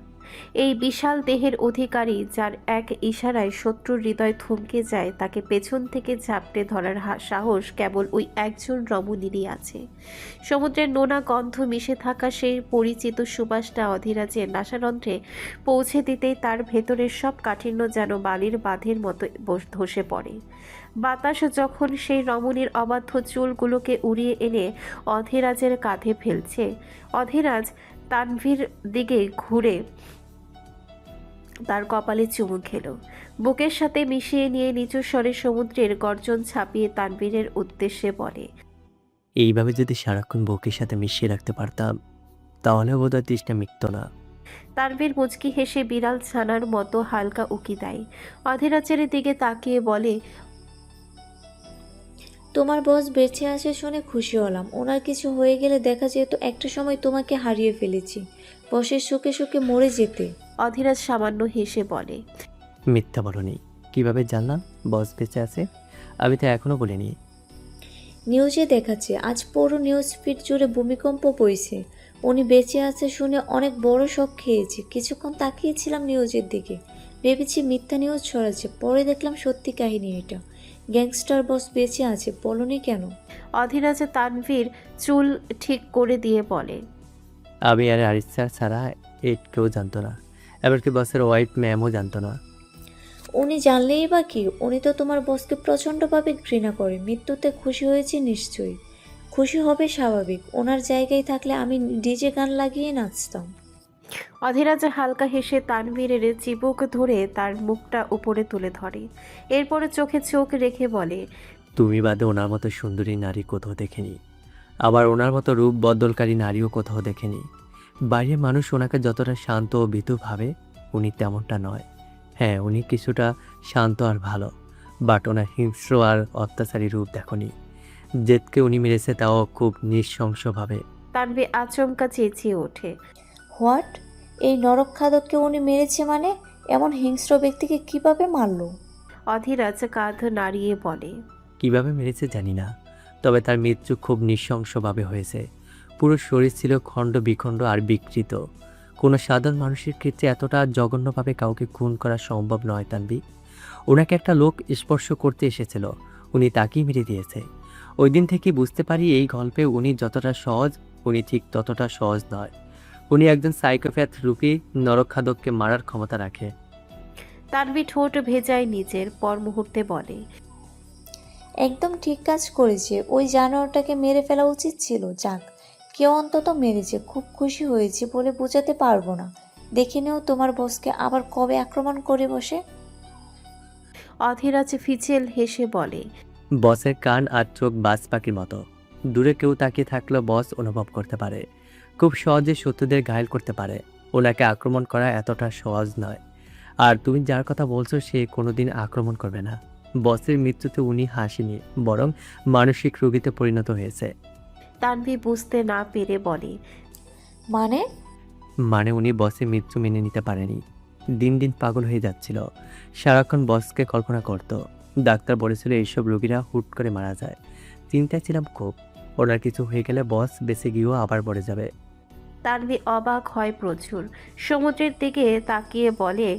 এই বিশাল দেহের অধিকারী, যার এক ইশারায় শত্রুর হৃদয় থমকে যায়, তাকে পেছন থেকে ঝাপটে ধরার সাহস কেবল ওই একজন রমণীরই আছে। সমুদ্রের নোনা গন্ধ মিশে থাকা সেই পরিচিত সুবাসটা অধীরাজের নাসারন্ধ্রে পৌঁছে দিতেই তার ভেতরের সব কাঠিন্য যেন বালির বাঁধের মতো ধসে পড়ে। বাতাস যখন সেই রমণীর অবাধ্য চুলগুলোকে উড়িয়ে এনে অধীরাজের কাঁধে ফেলছে, অধীরাজ তানভীর দিকে ঘুরে তার কপালে চুমু খেল। বুকের সাথে মিশিয়ে নিয়ে নিচু স্বরে সমুদ্রের গর্জন ছাপিয়ে তানভীরের উদ্দেশ্যে বলে, এইভাবে যদি সারাক্ষণ বুকের সাথে মিশিয়ে রাখতে পারতাম তাহলে বোধহয় তৃষ্ণা মিটত না। তানভীর মুচকি হেসে বিড়াল ছানার মতো হালকা উকি দেয়। অধীরাজের দিকে তাকিয়ে বলে, তোমার বস বেঁচে আছে শুনে খুশি হলাম। ওনার কিছু হয়ে গেলে দেখা যেত একটা সময় তোমাকে হারিয়ে ফেলেছি, বসের সুখে সুখে মরে যেতে। অধীরাজ সামান্য হেসে বলে, মিথ্যা বলনি। কিভাবে জানলাম বস বেঁচে আছে? আমি তো এখনো বলিনি। নিউজে দেখাচ্ছে, আজ পুরো নিউজ ফিড জুড়ে ভূমিকম্প বইছে। উনি বেঁচে আছে শুনে অনেক বড় শক খেয়েছি। কিছুক্ষণ তাকিয়েছিলাম নিউজের দিকে, ভেবেছি মিথ্যা নিউজ ছড়াচ্ছে, পরে দেখলাম সত্যি কাহিনী এটা। গ্যাংস্টার বস বেঁচে আছে, বলনি কেন? অধীরাজ তানভীর চুল ঠিক করে দিয়ে বলে, আমি আর আরিস স্যার ছাড়া কেউ জানতো না, এমনকি বসের ওয়াইফ ম্যামও জানতো না। উনি জানলেই বা কি? উনি তো তোমার বসকে প্রচণ্ডভাবে ঘৃণা করে। মৃত্যুতে খুশি হয়েছে নিশ্চয়ই। খুশি হবে স্বাভাবিক, ওনার জায়গায় থাকলে আমি ডিজে গান লাগিয়ে নাচতাম। অধীরাজ হালকা হেসে তানভীরের চিবুক ধরে তার মুখটা উপরে তুলে ধরে, এরপরে চোখে চোখ রেখে বলে, তুমি বাদে ওনার মতো সুন্দরী নারী কোথাও দেখেনি, আবার ওনার মতো রূপ বদলকারী নারীও কোথাও দেখেনি। বাইরের মানুষ ওনাকে যতটা শান্ত ও ভীতু ভাবে, উনি তেমনটা নয়। হ্যাঁ, উনি কিছুটা শান্ত আর ভালো, বাট ওনার হিংস্র আর অত্যাচারী রূপ দেখনি। জেদকে উনি মেরেছে, তাও খুব নৃশংসভাবে। তানভীর আচমকা চেঁচিয়ে ওঠে। হোয়াট? এই নরকখাদককে উনি মেরেছে মানে? এমন হিংস্র ব্যক্তিকে কিভাবে মারলো? অধীরাজ কাঁধ নাড়িয়ে বলে, কিভাবে মেরেছে জানি না, তবে তার মৃত্যু খুব নৃশংসভাবে হয়েছে। পুরো শরীর ছিল খণ্ড বিখণ্ড আর বিকৃত। কোনো সাধারণ মানুষের ক্ষেত্রে এতটা জঘন্যভাবে কাউকে খুন করা সম্ভব নয় তানভি। ওনাকে একটা লোক স্পর্শ করতে এসেছিল, উনি তাকেই মেরে দিয়েছে। ওই দিন থেকে বুঝতে পারি এই গল্পে উনি যতটা সহজ, উনি ঠিক ততটা সহজ নয়। উনি একজন সাইকোপ্যাথ রূপী নরখাদককে মারার ক্ষমতা রাখে। তানভীর ঠোঁট ভেজায় নিজের, পর মুহূর্তে বলে, একদম ঠিক কাজ করেছে, ওই জানোয়ারটাকে মেরে ফেলা উচিত ছিল। যাক, কেউ অন্তত মেরেছে, খুব খুশি হয়েছে বলে বোঝাতে পারবো না। দেখে নেও তোমার বসকে আবার কবে আক্রমণ করে বসে। অধীরাজ ফিচেল হেসে বলে, বসের কান আর চোখ বাজ পাখির মতো, দূরে কেউ তাকিয়ে থাকলেও বস অনুভব করতে পারে। খুব সহজে শত্রুদের ঘায়েল করতে পারে। ওনাকে আক্রমণ করা এতটা সহজ নয়। আর তুমি যার কথা বলছো সে কোনোদিন আক্রমণ করবে না। বসের মৃত্যুতে উনি হাসেনি, বরং মানসিক রোগীতে পরিণত হয়েছে। তানভীর বুঝতে না পেরে বলে, মানে? মানে উনি বসের মৃত্যু মেনে নিতে পারেনি। দিন দিন পাগল হয়ে যাচ্ছিল, সারাক্ষণ বসকে কল্পনা করত। ডাক্তার বলেছিল এইসব রোগীরা হুট করে মারা যায়। চিন্তায় ছিলাম খুব, ওনার কিছু হয়ে গেলে বস বেঁচে গিয়েও আবার মরে যাবে। তানভীর অবাক হয় প্রচুর, সমুদ্রের দিকে তাকিয়ে বলে,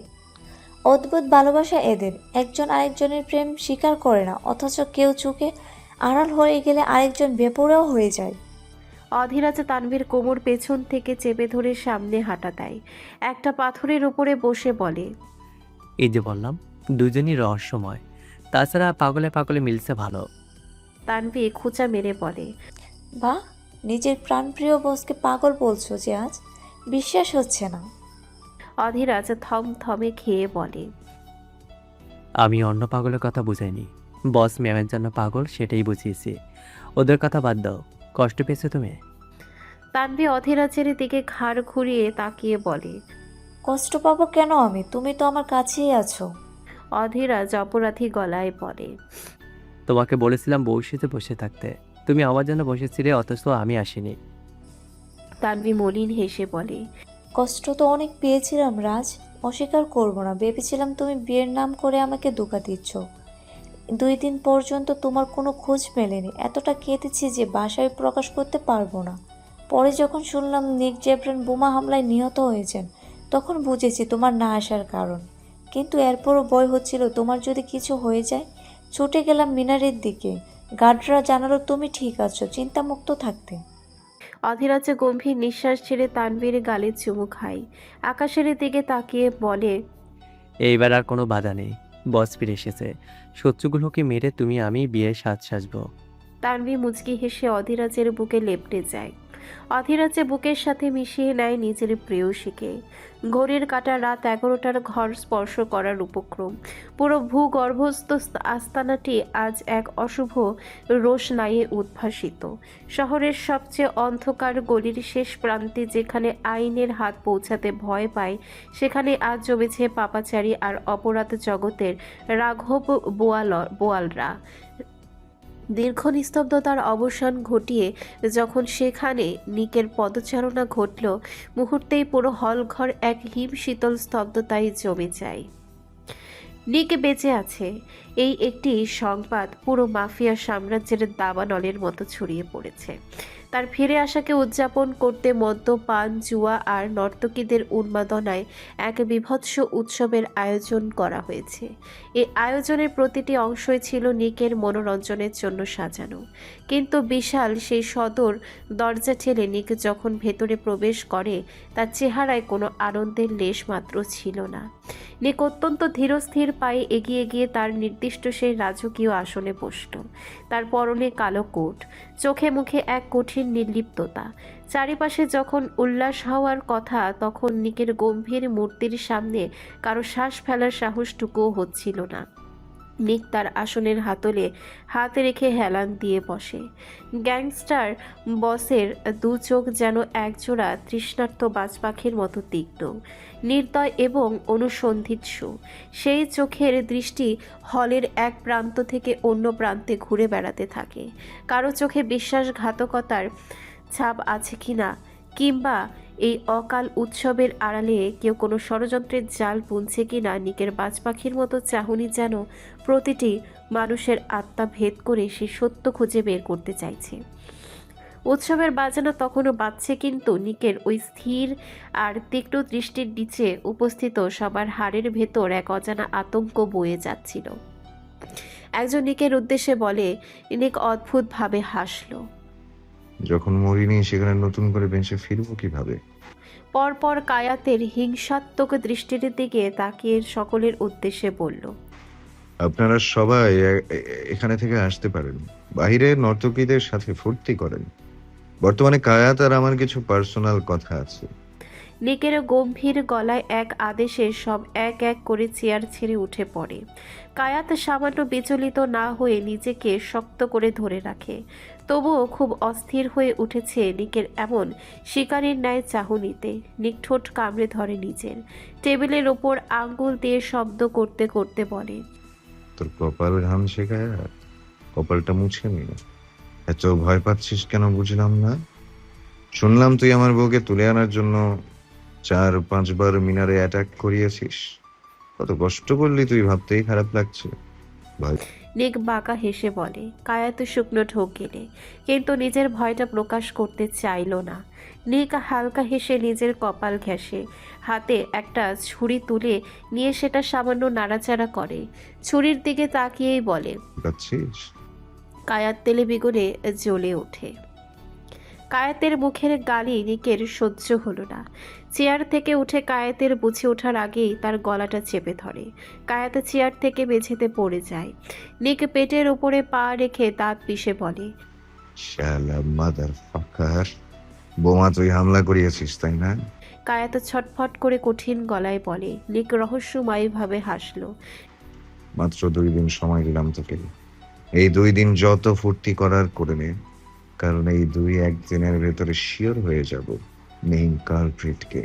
অদ্ভুত ভালোবাসা এদের, একজন আরেকজনের প্রেম স্বীকার করে না, অথচ কেউ চোখে আড়াল হয়ে গেলে আরেকজন বেপরোয়া হয়ে যায়। অধীরাজ তানভীর কোমর পেছন থেকে চেপে ধরে সামনে হাঁটা দেয়, একটা পাথরের উপরে বসে বলে, এই যে বললাম, দুজনই রহস্যময়। তাছাড়া পাগলে পাগলে মিলছে ভালো। তানভীর খোঁচা মেরে বলে, বাহ, নিজের প্রাণপ্রিয় বসকে পাগল বলছো যে আজ? বিশ্বাস হচ্ছে না। অধীরাজ থমথমে খেয়ে বলে, আমি অন্য পাগলের কথা বুঝাইনি, বস ম্যামের জন্য পাগল সেটাই বুঝিয়েছি। ওদের কথা বাদ দাও। কষ্ট পেয়েছো তুমি? তানভীর অধীরাজের দিকে ঘাড় ঘুরিয়ে তাকিয়ে বলে, কষ্ট পাবো কেন আমি? তুমি তো আমার কাছেই আছো। অধীরাজ অপরাধী গলায় বলে, তোমাকে বলেছিলাম বসিতে বসে থাকতে, তুমি আমার জন্য বসেছিলে, অথচ আমি আসিনি। তানভীর মলিন হেসে বলে, কষ্ট তো অনেক পেয়েছিলাম রাজ, অস্বীকার করবো না। ভেবেছিলাম তুমি বিয়ের নাম করে আমাকে ধোঁকা দিচ্ছ। 2 দিন পর্যন্ত তোমার কোনো খোঁজ মেলেনি, এতটা কেঁদেছি যে বাসায় প্রকাশ করতে পারবো না। পরে যখন শুনলাম নিক জেব্রান বোমা হামলায় নিহত হয়েছেন, তখন বুঝেছি তোমার না আসার কারণ। কিন্তু এরপরও ভয় হচ্ছিল তোমার যদি কিছু হয়ে যায়। ছুটে গেলাম মিনারের দিকে, গার্ডরা জানালো তুমি ঠিক আছো, চিন্তামুক্ত থাকতে। অধীরাজ গম্ভীর নিঃশ্বাস ছেড়ে তানভীর গালে চুমু খায়, আকাশের দিকে তাকিয়ে বলে, এইবার আর কোনো বাধা নেই, বস ফিরে এসেছে। শত্রুগুলোকে মেরে তুমি আমি বিয়ের সাজ সাজবো। তানভীর মুচকি হেসে অধীরাজের বুকে লেপ্টে যায়। অধীরাজে বুকের সাথে মিশিয়ে নেয় নিজের প্রেয়সীকে। ঘড়ির কাঁটা রাত 11টার ঘর স্পর্শ করার উপক্রম। পুরো ভূগর্ভস্থ আস্তানাটি আজ এক অশুভ রোশনাইয়ে উদ্ভাসিত। শহরের সবচেয়ে অন্ধকার গলির শেষ প্রান্তে যেখানে আইনের হাত পৌঁছাতে ভয় পায়, সেখানে আজ জমেছে পাপাচারী আর অপরাধ জগতের রাঘব বোয়ালরা। দীর্ঘ নিস্তব্ধতার অবসান ঘটিয়ে যখন সেখানে নিকের পদচারণা ঘটল, মুহূর্তেই পুরো হলঘর এক হিম শীতল স্তব্ধতায় জমে যায়। নিক বেঁচে আছে, এই একটি সংবাদ পুরো মাফিয়া সাম্রাজ্যের দাবানলের মতো ছড়িয়ে পড়েছে। তার ফিরে আসাকে উদযাপন করতে মদ্যপান, জুয়া আর নর্তকীদের উন্মাদনায় এক বীভৎস উৎসবের আয়োজন করা হয়েছে। এই আয়োজনের প্রতিটি অংশই ছিল নিকের মনোরঞ্জনের জন্য সাজানো, কিন্তু বিশাল সেই সদর দরজা ঠেলে নিক যখন ভেতরে প্রবেশ করে তার চেহারায় কোনো আনন্দের লেশ মাত্র ছিল না। নিক অত্যন্ত ধীরস্থির পায়ে এগিয়ে গিয়ে তার নির্দিষ্ট সেই রাজকীয় আসনে বসল। তার পরনে কালো কোট, চোখে মুখে এক কঠিন নির্লিপ্ততা। চারিপাশে যখন উল্লাস হওয়ার কথা, তখন নিকের গম্ভীর মূর্তির সামনে কারো শ্বাস ফেলার সাহসটুকুও হচ্ছিল না। নিক তার আসনের হাতলে হাত রেখে হেলান দিয়ে বসে। গ্যাংস্টার বসের দু চোখ যেন একজোড়া তৃষ্ণার্ত বাজ পাখির মতো তীক্ষ্ণ, নির্দয় এবং অনুসন্ধিৎসু। সেই চোখের দৃষ্টি হলের এক প্রান্ত থেকে অন্য প্রান্তে ঘুরে বেড়াতে থাকে। কারো চোখে বিশ্বাসঘাতকতার ছাপ আছে কিনা, কিংবা এই অকাল উৎসবের আড়ালে কেউ কোনো ষড়যন্ত্রের জাল বুনছে কিনা, নিকের বাজ পাখির মতো চাহনি যেন প্রতিটি মানুষের আত্মা ভেদ করে সে সত্য খুঁজে বের করতে চাইছে। উৎসবের বাজনা তখনও বাজছে, কিন্তু নিকের ওই স্থির আর তীক্ষ্ণ দৃষ্টির নিচে উপস্থিত সবার হাড়ের ভেতর এক অজানা আতঙ্ক বয়ে যাচ্ছিল। একজন নিকের উদ্দেশ্যে বলে, নিক অদ্ভুতভাবে হাসল। যখন মরিনি সেখানে নতুন করে বেঁচে ফিরবো কিভাবে? পরপর কায়াতের হিংসাত্মক দৃষ্টির দিকে তাকিয়ে সকলের উদ্দেশ্যে বলল, আপনারা সবাই এখানে থেকে আসতে পারেন, বাইরে নর্তকীদের সাথে ফুর্তি করেন। বর্তমানে কায়াত আর আমার কিছু পার্সোনাল কথা আছে। নিকের গম্ভীর গলায় এক আদেশে সব এক এক করে চেয়ার ছেড়ে উঠে পড়ে। কায়াত সামান্য বিচলিত না হয়ে নিজেকে শক্ত করে ধরে রাখে, তবুও খুব অস্থির হয়ে উঠেছে নিকের এমন শিকারীর ন্যায় চাহনিতে। নিক ঠোঁট কামড়ে ধরে নিজের, টেবিলের ওপর আঙ্গুল দিয়ে শব্দ করতে করতে বলে, তোর কপাল ঘামছে কায়াত, কপালটা মুছে নি। এত ভয় পাচ্ছিস কেন বুঝলাম না। শুনলাম তুই আমার বউকে তুলে আনার জন্য 4-5 বার মিনারে অ্যাটাক করিয়েছিস। কত কষ্ট করলি তুই, ভাবতেই খারাপ লাগছে ভাই। নিক বাঁকা হেসে বলে, কায়াত শুকনো ঢোক গেলে, কিন্তু নিজের ভয়টা প্রকাশ করতে চাইল না। নিক হালকা হেসে নিজের কপাল ঘেঁষে হাতে একটা ছুরি তুলে নিয়ে সেটা সামান্য নাড়াচাড়া করে। ছুরির দিকে তাকিয়েই বলে, পাচ্ছিস? কায়াত তেলে বেগুনে জ্বলে ওঠে। কায়াতের মুখের গালি নিকের সহ্য হলো না। চেয়ার থেকে উঠে কায়াতের বুঝে ওঠার আগেই তার গলাটা চেপে ধরে। কায়াত চেয়ার থেকে মেঝেতে পড়ে যায়। নিক পেটের উপরে পা রেখে দাঁত পিষে বলে, শালা মাদারফাকার, বোমা তুই হামলা করিয়েছিস তাই না? কায়াত ছটফট করে কঠিন গলায় বলে। নিক রহস্যময়ভাবে হাসলো। মাত্র 2 দিন সময় দিলাম তোকে। এই 2 দিন যত ফুর্তি করার করে নে, কারণ এই 2-1 দিনের ভেতরে শিওর হয়ে যাব মেইন কালপ্রিটকে।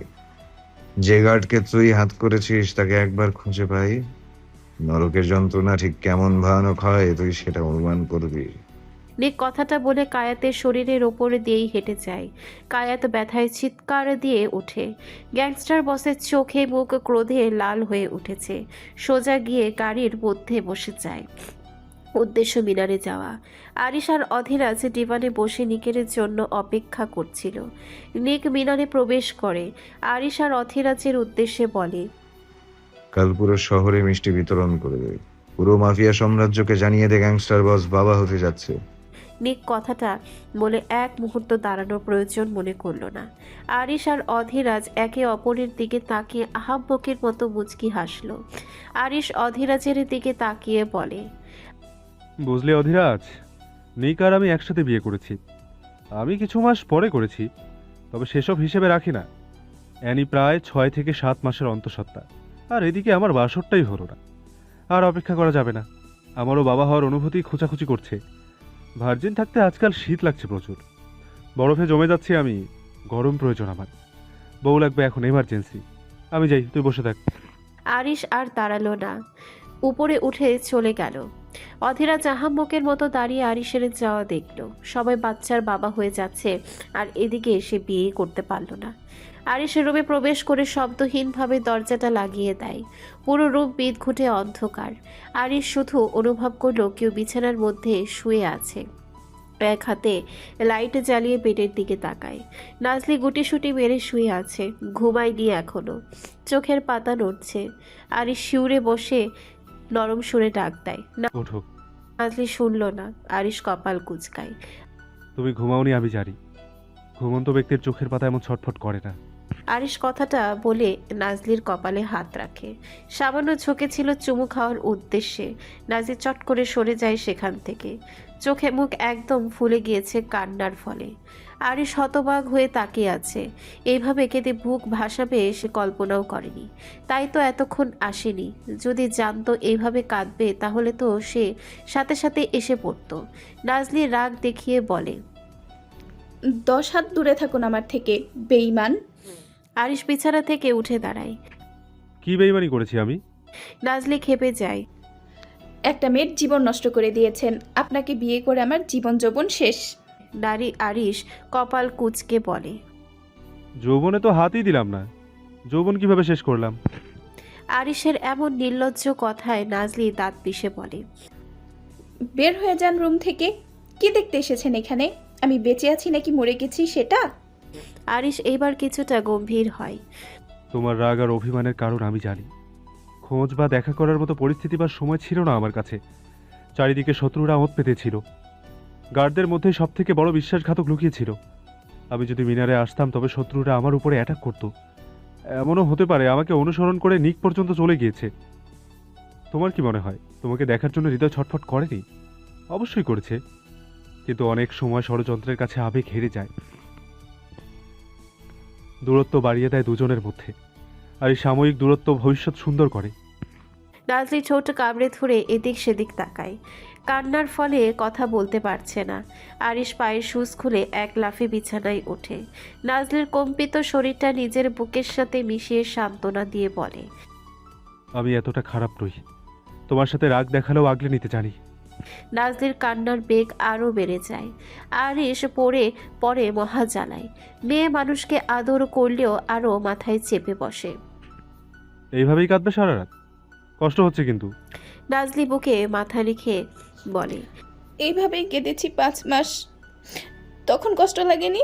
যে গার্ডকে তুই হাত করেছিস তাকে একবার খুঁজে পাই, নরকের যন্ত্রণা ঠিক কেমন ভয়ানক হয় তুই সেটা অনুমান করবি। নিক কথাটা বলে কায়াতের শরীরের ওপরে দিয়েই হেঁটে যায়। কায়াত ব্যথায় চিৎকার দিয়ে ওঠে। গ্যাংস্টার বসের চোখে মুখ ক্রোধে লাল হয়ে উঠেছে। সোজা গিয়ে গাড়ির মধ্যে বসে যায়। উদ্দেশ্য মিনারে যাওয়া। আরিশ আর অধীরাজ ডিভানে বসে নিকের জন্য অপেক্ষা করছিল। নিক মিনারে প্রবেশ করে আরিশ আর অধীরাজের উদ্দেশ্যে বলে, কাল পুরো শহরে মিষ্টি বিতরণ করে দে, পুরো মাফিয়া সাম্রাজ্যকে জানিয়ে দে গ্যাংস্টার বস বাবা হতে যাচ্ছে। নিক কথাটা বলে এক মুহূর্ত দাঁড়ানোর প্রয়োজন মনে করল না। আরিশ আর অধীরাজ একে অপরের দিকে তাকিয়ে আহাম্মকের মতো মুচকি হাসল। আরিশ অধীরাজের দিকে তাকিয়ে বলে, বুঝলে অধীরাজ, নিক আর আমি একসাথে বিয়ে করেছি। আমি কিছু মাস পরে করেছি, তবে সেসব হিসেবে রাখি না। অ্যানি প্রায় 6 থেকে 7 মাসের অন্তঃসত্ত্বা, আর এদিকে আমার বাসরটাই হলো না। আর অপেক্ষা করা যাবে না। আমারও বাবা হওয়ার অনুভূতি খোঁচাখুচি করছে। ভার্জিন থাকতে আজকাল শীত লাগছে প্রচুর, বরফে জমে যাচ্ছি আমি। গরম প্রয়োজন আমার, বউ লাগবে এখন এমার্জেন্সি। আমি যাই, তুই বসে থাক। আরিশ আর দাঁড়ালো না, উপরে উঠে চলে গেল। অধীরাজ আহাম্মকের মতো দাঁড়িয়ে আরিশের যাওয়া দেখলো। সবাই বাচ্চার বাবা হয়ে যাচ্ছে, আর এদিকে সে বিয়ে করতে পারল না। আরিশের রুমে প্রবেশ করে শব্দহীনভাবে দরজাটা লাগিয়ে দেয়। পুরো রূপ বিদঘুটে অন্ধকার। আরিশ শুধু অনুভব করলো কেউ বিছানার মধ্যে শুয়ে আছে। এক হাতে লাইট জ্বালিয়ে বেডের দিকে তাকায়। নাজলি গুটিসুটি মেরে শুয়ে আছে, ঘুমায়নি এখনো, চোখের পাতা নড়ছে। আরিশ শিউরে বসে নরম সুরে ডাক দেয়। ওঠো। নাজলি শুনল না। আরিশ কপাল কুঁচকায়। তুমি ঘুমাওনি আমি জানি। ঘুমন্ত ব্যক্তির চোখের পাতা এমন ছটফট করে না। আরিশ কথাটা বলে নাজলির কপালে হাত রাখে। সামান্য ঝুঁকে ছিল চুমু খাওয়ার উদ্দেশ্যে। নাজলি চট করে সরে যায় সেখান থেকে। চোখে মুখ একদম ফুলে গিয়েছে কান্নার ফলে। আরিশ হতবাক হয়ে তাকিয়ে আছে। এইভাবে কেঁদে বুক ভাসাবে সে কল্পনাও করেনি। তাই তো এতক্ষণ আসেনি। যদি জানতো এইভাবে কাঁদবে তাহলে তো সে সাথে সাথে এসে পড়তো। নাজলি রাগ দেখিয়ে বলে, 10 হাত দূরে থাকুন আমার থেকে, বেঈমান। আরিশ বিছানা থেকে উঠে দাঁড়ায়। কি বেইমানি করেছি আমি? নাজলি খেপে যায়। একটা মেয়ের জীবন নষ্ট করে দিয়েছেন। আপনাকে বিয়ে করে আমার জীবন যৌবন শেষ। নারী আরিশ কপাল কুঁচকে বলে। যৌবনে তো হাতই দিলাম না, যৌবন কিভাবে শেষ করলাম? আরিশের এমন নির্লজ্জ কথায় নাজলি দাঁত পিষে বলে, বের হয়ে যান রুম থেকে। কি দেখতে এসেছেন এখানে? আমি বেঁচে আছি নাকি মরে গেছি সেটা? আরিশ এইবার কিছুটা গম্ভীর হয়। তোমার রাগ আর অভিমানের কারণ আমি জানি। খোঁজ বা দেখা করার মতো পরিস্থিতি বা সময় ছিল না আমার কাছে। চারিদিকে শত্রুরা ওঁত পেতেছিল। গার্ডদের মধ্যে সব থেকে বড় বিশ্বাসঘাতক লুকিয়েছিল। আমি যদি মিনারে আসতাম তবে শত্রুরা আমার উপরে অ্যাটাক করতো। এমনও হতে পারে আমাকে অনুসরণ করে নিক পর্যন্ত চলে গিয়েছে। তোমার কি মনে হয় তোমাকে দেখার জন্য হৃদয় ছটফট করেনি? অবশ্যই করেছে, কিন্তু অনেক সময় ষড়যন্ত্রের কাছে আবেগ হেরে যায়। দূরত্ব বাড়িয়ে দেয় দুজনের মধ্যে, আর এই সাময়িক দূরত্ব ভবিষ্যৎ সুন্দর করে। নাজলি ছোট কামড়ে ধরে এদিক সেদিক তাকায়। কান্নার ফলে কথা বলতে পারছে না। আরিশ পায়ের শুজ খুলে এক লাফে বিছানায় ওঠে। নাজলির কম্পিত শরীরটা নিজের বুকের সাথে মিশিয়ে সান্ত্বনা দিয়ে বলে, আমি এতটা খারাপ নই। তোমার সাথে রাগ দেখালেও আগলে নিতে জানি। নাজলির কান্নার বেগ আরও বেড়ে যায়। আরিশ পরে মহা জ্বালায়। মেয়ে মানুষকে আদর করলেও আরও মাথায় চেপে বসে। এইভাবেই কাঁদবে সারা রাত? কষ্ট হচ্ছে কিন্তু। নাজলি বুকে মাথা রেখে বলে, এইভাবেই কেঁদেছি 5 মাস। তখন কষ্ট লাগেনি?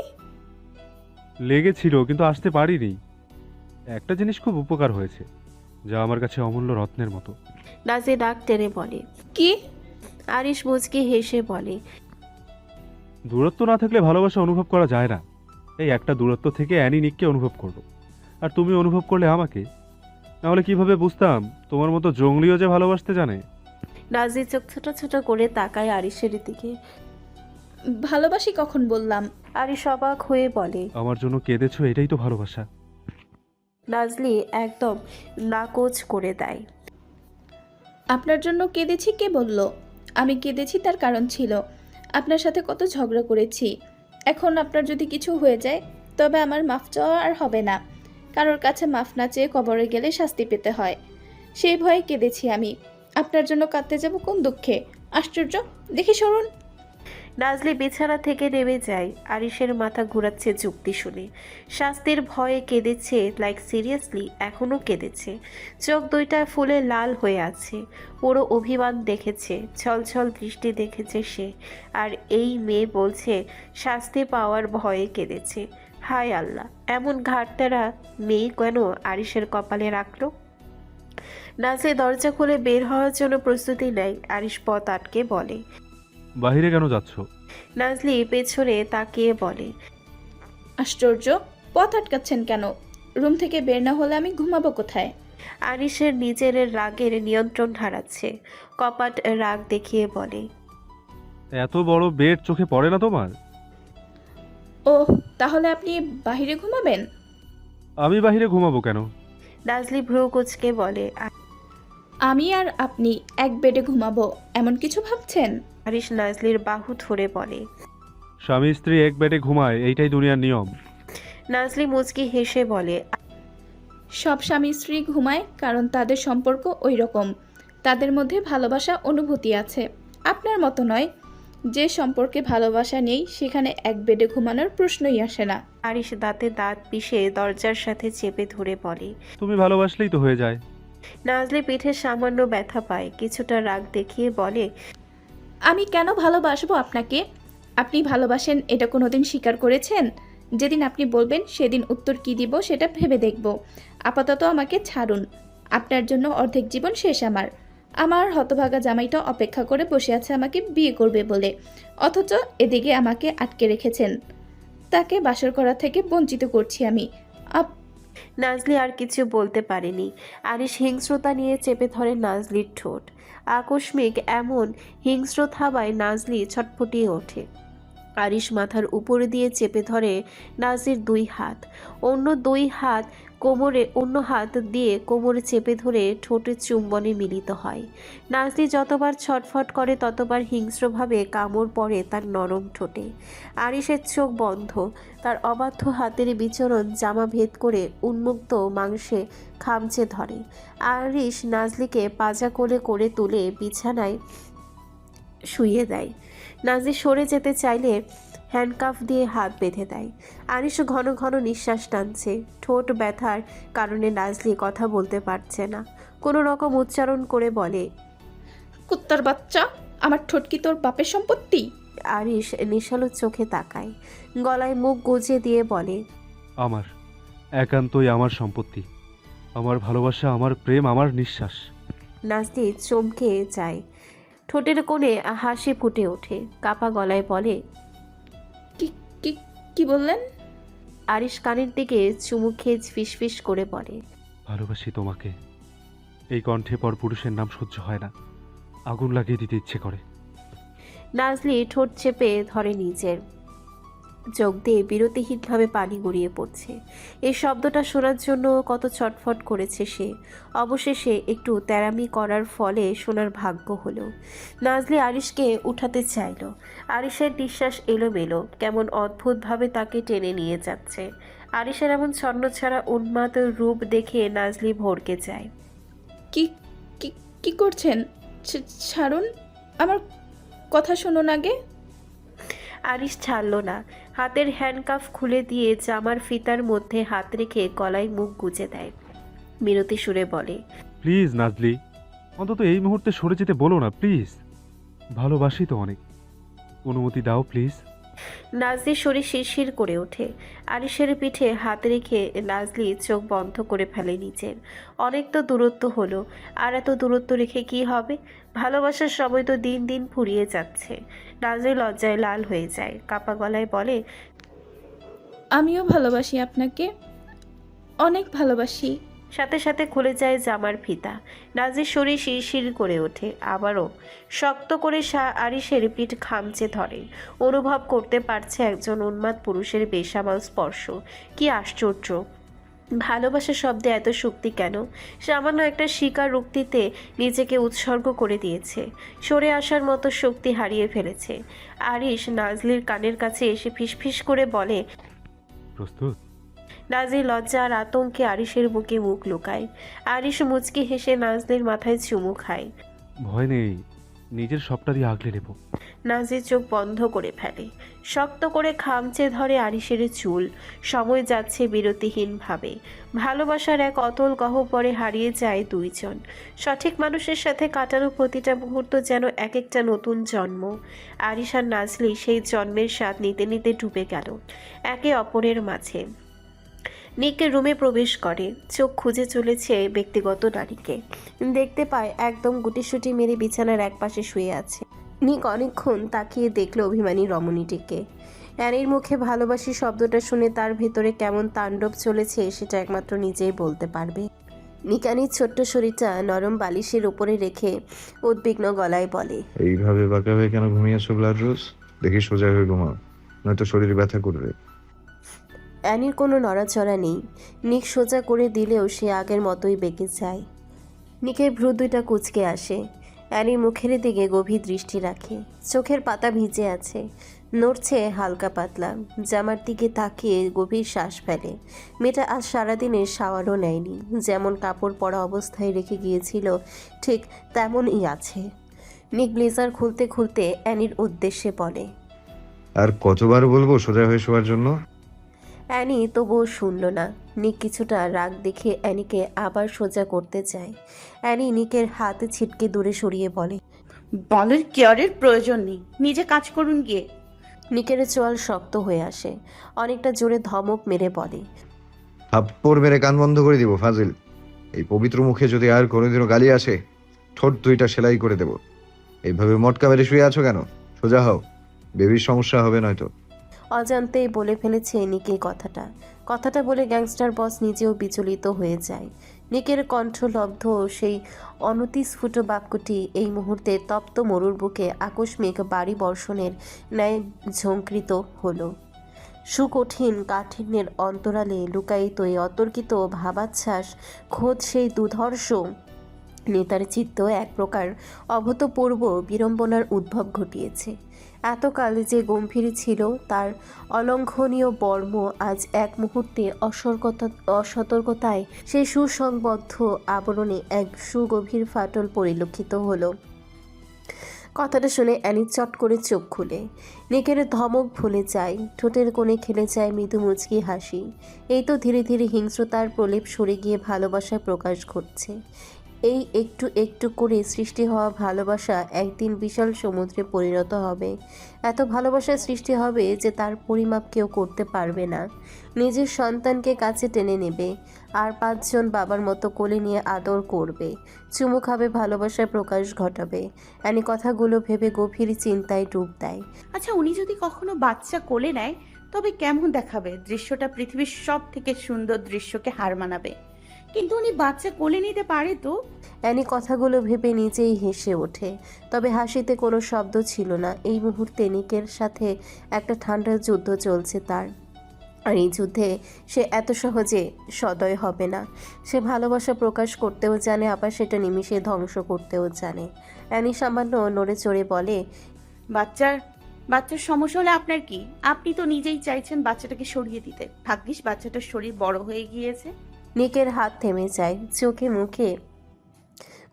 লেগেছিল, কিন্তু আসতে পারিনি। একটা জিনিস খুব উপকার হয়েছে, যা আমার কাছে অমূল্য রত্নের মতো। নাজলি ডাক টেনে বলে। কি? আরিশ মুচকি হেসে বলে, দূরত্ব না থাকলে ভালোবাসা অনুভব করা যায় না। এই একটা দূরত্ব থেকে অ্যানি নিককে অনুভব করলো, আর তুমি অনুভব করলে আমাকে। নাহলে কিভাবে বুঝতাম তোমার মতো জঙ্গলিও যে ভালোবাসতে জানে? নাজলি চোখ ছোট ছোট করে তাকায় আরিশের দিকে। ভালোবাসি কখন বললাম? আরিশ অবাক হয়ে বলে, আমার জন্য কেঁদেছো, এটাই তো ভালোবাসা। নাজলি একদম নাকচ করে দেয়। আপনার জন্য কেঁদেছি কে বলল? আমি কেঁদেছি তার কারণ ছিল। আপনার সাথে কত ঝগড়া করেছি। এখন আপনার যদি কিছু হয়ে যায় তবে আমার মাফ চাওয়া আর হবে না। কারোর কাছে মাফ না চেয়ে কবরে গেলে শাস্তি পেতে হয়, সেই ভয়ে কেঁদেছি আমি। আপনার জন্য কাঁদতে যাব কোন দুঃখে? আশ্চর্য! দেখি সরুন। নাজলি বিছানা থেকে নেমে যায়। আরিশের মাথা ঘুরাচ্ছে যুক্তি শুনে। শাস্তির ভয়ে কেঁদেছে, লাইক সিরিয়াসলি এখনো কেঁদেছে। চোখ দুইটা ফুলে লাল হয়ে আছে। পুরো অভিমান দেখেছে, ছলছল দৃষ্টি দেখেছে সে। আর এই মেয়ে বলছে শাস্তি পাওয়ার ভয়ে কেঁদেছে। হায় আল্লাহ, এমন ঘাটতেরা মেয়ে কেন আরিশের কপালে রাখলো? নাজলি দরজা খুলে বের হওয়ার জন্য প্রস্তুতি নেয়। আরিশ পথ আটকে বলে। বাহিরে কেন যাচ্ছ? নাজলি পেছনে তাকিয়ে বলে, আশ্চর্য! পথ আটকাচ্ছেন কেন? রুম থেকে বের না হলে আমি ঘুমাবো কোথায়? আরিশের নিজের রাগের নিয়ন্ত্রণ হারাচ্ছে। কপাট রাগ দেখিয়ে বলে, এত বড় বেড চোখে পড়ে না তোমার? ওহ, তাহলে আপনি বাহিরে ঘুমাবেন? আমি বাহিরে ঘুমাবো কেন? নাজলি ভ্রু কুচকে বলে। আমি আর আপনি এক বেডে ঘুমাবো এমন কিছু ভাবছেন? আরিশ নাজলির বাহু ধরে বলে। স্বামী স্ত্রী এক বেডে ঘুমায়, এইটাই দুনিয়ার নিয়ম। নাজলি মুচকি হেসে বলে, সব স্বামী স্ত্রী ঘুমায় কারণ তাদের সম্পর্ক ওই রকম। তাদের মধ্যে ভালোবাসা অনুভূতি আছে, আপনার মতো নয়। যে সম্পর্কে ভালোবাসা নেই সেখানে এক বেডে ঘুমানোর প্রশ্নই আসে না। আরিশ দাঁতে দাঁত পিষে দরজার সাথে চেপে ধরে বলে। তুমি ভালোবাসলেই তো হয়ে যায়। নাজলি পিঠে সামান্য ব্যথা পায়, কিছুটা রাগ দেখিয়ে বলে, আমি কেন ভালোবাসবো আপনাকে? আপনি ভালোবাসেন এটা কোনোদিন স্বীকার করেছেন? যেদিন আপনি বলবেন সেদিন উত্তর কি দিব সেটা ভেবে দেখব। আপাতত আমাকে ছাড়ুন। আপনার জন্য অর্ধেক জীবন শেষ আমার। আমার হতভাগা জামাইটা অপেক্ষা করে বসে আছে আমাকে বিয়ে করবে বলে, অথচ এদিকে আমাকে আটকে রেখেছেন। তাকে বাসর করা থেকে বঞ্চিত করছি আমি। নাজলি আর কিছু বলতে পারেনি। আরিশ হিংস্রতা নিয়ে চেপে ধরে নাজলির ঠোঁট। আকস্মিক এমন হিংস্র থাবায় নাজলি ছটফটিয়ে ওঠে। আরিশ মাথার উপরে দিয়ে চেপে ধরে নাজলির দুই হাত, অন্য হাত দিয়ে কোমরে চেপে ধরে ঠোঁটের চুম্বনে মিলিত হয়। নাজলি যতবার ছটফট করে ততবার হিংস্রভাবে কামড় পড়ে তার নরম ঠোঁটে। আরিশের চোখ বন্ধ, তার অবাধ্য হাতের বিচরণ জামা ভেদ করে উন্মুক্ত মাংসে খামচে ধরে। আরিশ নাজলিকে পাজা কোলে করে তুলে বিছানায় শুইয়ে দেয়। নাজলি সরে যেতে চাইলে হ্যান্ডকাফ দিয়ে হাত বেঁধে দেয়। আরিশ ঘন ঘন নিঃশ্বাস টানছে। ঠোঁট ব্যথার কারণে নাজলি কথা বলতে পারছে না। কোনো রকম উচ্চারণ করে বলে, কুত্তার বাচ্চা, আমার ঠোঁট কি তোর বাপের সম্পত্তি? আরিশ নিশালো চোখে তাকায়, গলায় মুখ গুজে দিয়ে বলে, আমার, একান্তই আমার সম্পত্তি। আমার ভালোবাসা, আমার প্রেম, আমার নিঃশ্বাস। নাজলি চমকে যায়। ঠোঁটের কোণে হাসি ফুটে ওঠে। কাপা গলায় বলে, কি কি কি বললেন? আরিশ কানের দিকে চুমু খেয়ে ফিসফিস করে বলে, ভালোবাসি তোমাকে। এই কণ্ঠে পর পুরুষের নাম সহ্য হয় না, আগুন লাগিয়ে দিতে ইচ্ছে করে। নাজলি ঠোঁট চেপে ধরে নিজের, চোখ দিয়ে বিরতিহীনভাবে পানি গড়িয়ে পড়ছে। এই শব্দটা শোনার জন্য কত ছটফট করেছে সে। অবশেষে একটু তেরামি করার ফলে শোনার ভাগ্য হলো। নাজলি আরিশকে উঠাতে চাইল। আরিশের নিঃশ্বাস এলোমেলো, কেমন অদ্ভুতভাবে তাকে টেনে নিয়ে যাচ্ছে। আরিশের এমন ছন্নছাড়া উন্মাদ রূপ দেখে নাজলি ভড়কে যায়। কি কি কি করছেন? ছাড়ুন, আমার কথা শুনুন আগে। আরিশ ছাড়ল না। হাতের হ্যান্ডকাফ খুলে দিয়ে জামার ফিতার মধ্যে হাত রেখে গলায় মুখ গুজে দেয়। বিরতি সুরে বলে, প্লিজ নাজলি, অন্তত এই মুহূর্তে সরে যেতে বলো না প্লিজ। ভালোবাসি তো অনেক, অনুমতি দাও প্লিজ। নাজলির শরীর শিরশির করে ওঠে। আরিশের পিঠে হাত রেখে নাজলি চোখ বন্ধ করে ফেলে নিজের। অনেক তো দূরত্ব হলো, আর এত দূরত্ব রেখে কি হবে? ভালোবাসার সময় তো দিন দিন ফুরিয়ে যাচ্ছে। নাজলি লজ্জায় লাল হয়ে যায়, কাপা গলায় বলে, আমিও ভালোবাসি আপনাকে, অনেক ভালোবাসি। সাথে সাথে খুলে যায় জামার ফিতা। নাজির শরীর শিরশির করে ওঠে। আবারও শক্ত করে আরিশের পিঠ খামচে ধরে। অনুভব করতে পারছে একজন উন্মাদ পুরুষের বেসামাল স্পর্শ। কি আশ্চর্য! ভালোবাসার শব্দে এত শক্তি কেন? সামান্য একটা স্বীকারোক্তিতে নিজেকে উৎসর্গ করে দিয়েছে। সরে আসার মতো শক্তি হারিয়ে ফেলেছে। আরিশ নাজলির কানের কাছে এসে ফিসফিস করে বলে, প্রস্তুত? নাজলি লজ্জা আর আতঙ্কে আরিশের বুকে মুখ লুকায়। আরিশ মুচকি হেসে নাজলির মাথায় চুমু খায়। ভয় নেই, নিজের সবটা দিয়ে আগলে নেব। নাজলি চোখ বন্ধ করে ফেলে। শক্ত করে খামচে ধরে আরিশের চুল। সময় যাচ্ছে বিরতিহীনভাবে। ভালোবাসার এক অতল গহ্বরে হারিয়ে যায় দুইজন। সঠিক মানুষের সাথে কাটানো প্রতিটা মুহূর্ত যেন এক একটা নতুন জন্ম। আরিশ আর নাজলি সেই জন্মের স্বাদ নিতে নিতে ডুবে গেল একে অপরের মাঝে। নিক রুমে প্রবেশ করে, চোখ খুঁজে চলেছে ব্যক্তিগত নারীকে। দেখতে পায় একদম গুটিসুটি মেরে বিছানার একপাশে শুয়ে আছে। নিক অনেকক্ষণ তাকিয়ে দেখল অভিমানী রমণীটিকে। অ্যানির মুখে ভালোবাসি শব্দটা শুনে তার ভেতরে কেমন তাণ্ডব চলেছে সেটা একমাত্র নিজেই বলতে পারবে। নিক অ্যানির ছোট্ট শরীরটা নরম বালিশের উপরে রেখে উদ্বিগ্ন গলায় বলে, এইভাবে বাঁকা হয়ে কেন ঘুমিয়েছো ব্লাডরোজ? দেখি সোজা হয়ে ঘুমাও, নয়তো শরীরে ব্যথা করবে। অ্যানির কোনো নড়াচড়া নেই। নিক সোজা করে দিলেও সে আগের মতোই বেঁকে যায়। নিকের ভ্রু দুইটা কুঁচকে আসে। অ্যানির মুখের দিকে গভীর দৃষ্টি রাখে। চোখের পাতা ভিজে আছে, নড়ছে হালকা পাতলা। জামার দিকে তাকিয়ে গভীর শ্বাস ফেলে। মেয়েটা আজ সারাদিনের শাওয়ারও নেয়নি। যেমন কাপড় পরা অবস্থায় রেখে গিয়েছিল ঠিক তেমনই আছে। নিক ব্লেজার খুলতে খুলতে অ্যানির উদ্দেশ্যে বলে, আর কতবার বলবো সোজা হয়ে শোয়ার জন্য? অ্যানি তবুও শুনল না। নিক কিছুটা রাগ দেখে অ্যানিকে আবার সোজা করতে চায়। অ্যানি নিকের হাত ছিটকে দূরে সরিয়ে বলে, বলের কেয়ারের প্রয়োজন নেই, নিজে কাজ করুন গিয়ে। নিকের চোয়াল শক্ত হয়ে আসে, অনেকটা জোরে ধমক মেরে বলে, থাপ্পড় মেরে কান বন্ধ করে দিব ফাজিল। এই পবিত্র মুখে যদি আর কোনোদিনও গালি আসে, ঠোঁট দুইটা সেলাই করে দেব। এইভাবে মটকা মেরে শুয়ে আছো কেন? সোজা হও, বেবির সমস্যা হবে নয়তো। অজান্তেই বলে ফেলেছে নিকে কথাটা। কথাটা বলে গ্যাংস্টার বস নিজেও বিচলিত হয়ে যায়। নিকের কণ্ঠলব্ধ সেই অনতিস্ফুট বাক্যটি এই মুহূর্তে তপ্ত মরুর বুকে আকস্মিক বাড়ি বর্ষণের ন্যায় ঝঙ্কৃত হলো। সুকঠিন কাঠিন্যের অন্তরালে লুকায়িত এই অতর্কিত ভাবাচ্ছ্বাস খোদ সেই দুধর্ষ নেতার চিত্ত এক প্রকার অভূতপূর্ব বিড়ম্বনার উদ্ভব ঘটিয়েছে। এতকাল যে গম্ভীর ছিল তার অলঙ্ঘনীয় বর্ম আজ এক মুহূর্তে অসতর্কতায় সেই সুসংবদ্ধ আবরণে এক সুগভীর ফাটল পরিলক্ষিত হলো। কথাটা শুনে অ্যানি চট করে চোখ খুলে। নিকের ধমক ভুলে যায়, ঠোঁটের কোণে খেলে যায় মৃদু মুচকি হাসি। এই তো ধীরে ধীরে হিংস্রতার প্রলেপ সরে গিয়ে ভালোবাসার প্রকাশ ঘটছে। এই একটু একটু করে সৃষ্টি হওয়া ভালোবাসা একদিন বিশাল সমুদ্রে পরিণত হবে। এত ভালোবাসার সৃষ্টি হবে যে তার পরিমাপ কেউ করতে পারবে না। নিজের সন্তানকে কাছে টেনে নেবে, আর 5 জন বাবার মতো কোলে নিয়ে আদর করবে, চুমু খাবে, ভালোবাসার প্রকাশ ঘটাবে। অ্যানি কথাগুলো ভেবে গভীর চিন্তায় ডুব দেয়। আচ্ছা, উনি যদি কখনো বাচ্চা কোলে নেয় তবে কেমন দেখাবে? দৃশ্যটা পৃথিবীর সব থেকে সুন্দর দৃশ্যকে হার মানাবে। কিন্তু উনি বাচ্চা কোলে নিতে পারে তো? অ্যানি কথাগুলো ভেবে নিজেই হেসে ওঠে, তবে হাসিতে কোনো শব্দ ছিল না। এই মুহূর্তে নিকের সাথে একটা ঠান্ডা যুদ্ধ চলছে তার, আর এই যুদ্ধে সে এত সহজে সদয় হবে না। সে ভালোবাসা প্রকাশ করতেও জানে, আবার সেটা নিমিষে ধ্বংস করতেও জানে। অ্যানি সামান্য নড়ে চড়ে বলে, বাচ্চার সমস্যা হলে আপনার কি? আপনি তো নিজেই চাইছেন বাচ্চাটাকে সরিয়ে দিতে। ভাগ্যিস বাচ্চাটার শরীর বড় হয়ে গিয়েছে। নিকের হাত থেমে যায়, চোখে মুখে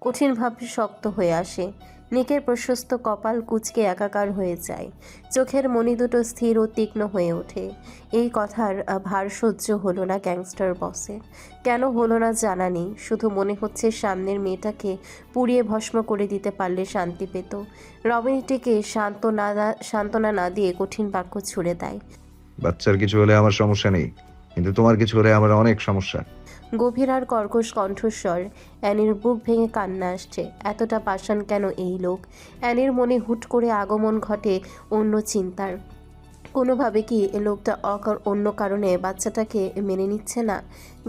কঠিনভাবে শক্ত হয়ে আসে। নিকের প্রশস্ত কপাল কুঁচকে একাকার হয়ে যায়, চোখের মণি দুটো স্থির ও তীক্ষ্ণ হয়ে ওঠে। এই কথার ভার সহ্য হলো না গ্যাংস্টার বসের। কেন হলো না জানা নেই, শুধু মনে হচ্ছে সামনের মেয়েটাকে পুড়িয়ে ভস্ম করে দিতে পারলে শান্তি পেত। রমণীটিকে সান্ত্বনা না দিয়ে কঠিন বাক্য ছুড়ে দেয়। বাচ্চার কিছু হলে আমার সমস্যা নেই, কিন্তু তোমার কিছু হলে আমার অনেক সমস্যা। গভীর আর কর্কশ কণ্ঠস্বর। অ্যানির বুক ভেঙে কান্না আসছে। এতটা পাষাণ কেন এই লোক? অ্যানির মনে হুট করে আগমন ঘটে অন্য চিন্তার। কোনোভাবে কি এ লোকটা অন্য কারণে বাচ্চাটাকে মেনে নিচ্ছে না?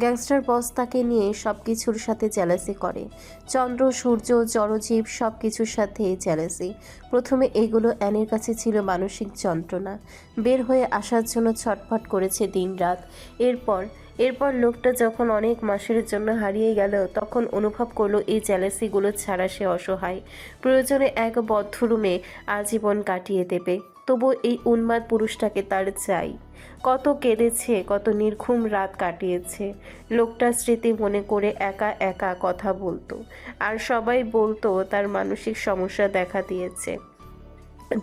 গ্যাংস্টার বস তাকে নিয়ে সব কিছুর সাথে জ্যালাসি করে। চন্দ্র, সূর্য, জড়জীব সব কিছুর সাথে জ্যালাসি। প্রথমে এগুলো অ্যানির কাছে ছিল মানসিক যন্ত্রণা। বের হয়ে আসার জন্য ছটফট করেছে দিনরাত। এরপর লোকটা যখন অনেক মাসের জন্য হারিয়ে গেল, তখন অনুভব করলো এই জ্যালাসিগুলো ছাড়া সে অসহায়। প্রয়োজনে এক বদ্ধ রুমে আজীবন কাটিয়ে দেবে, তবু এই উন্মাদ পুরুষটাকে তার চাই। কত কেঁদেছে, কত নির্ঘুম রাত কাটিয়েছে। লোকটার স্মৃতি মনে করে একা একা কথা বলতো, আর সবাই বলতো তার মানসিক সমস্যা দেখা দিয়েছে।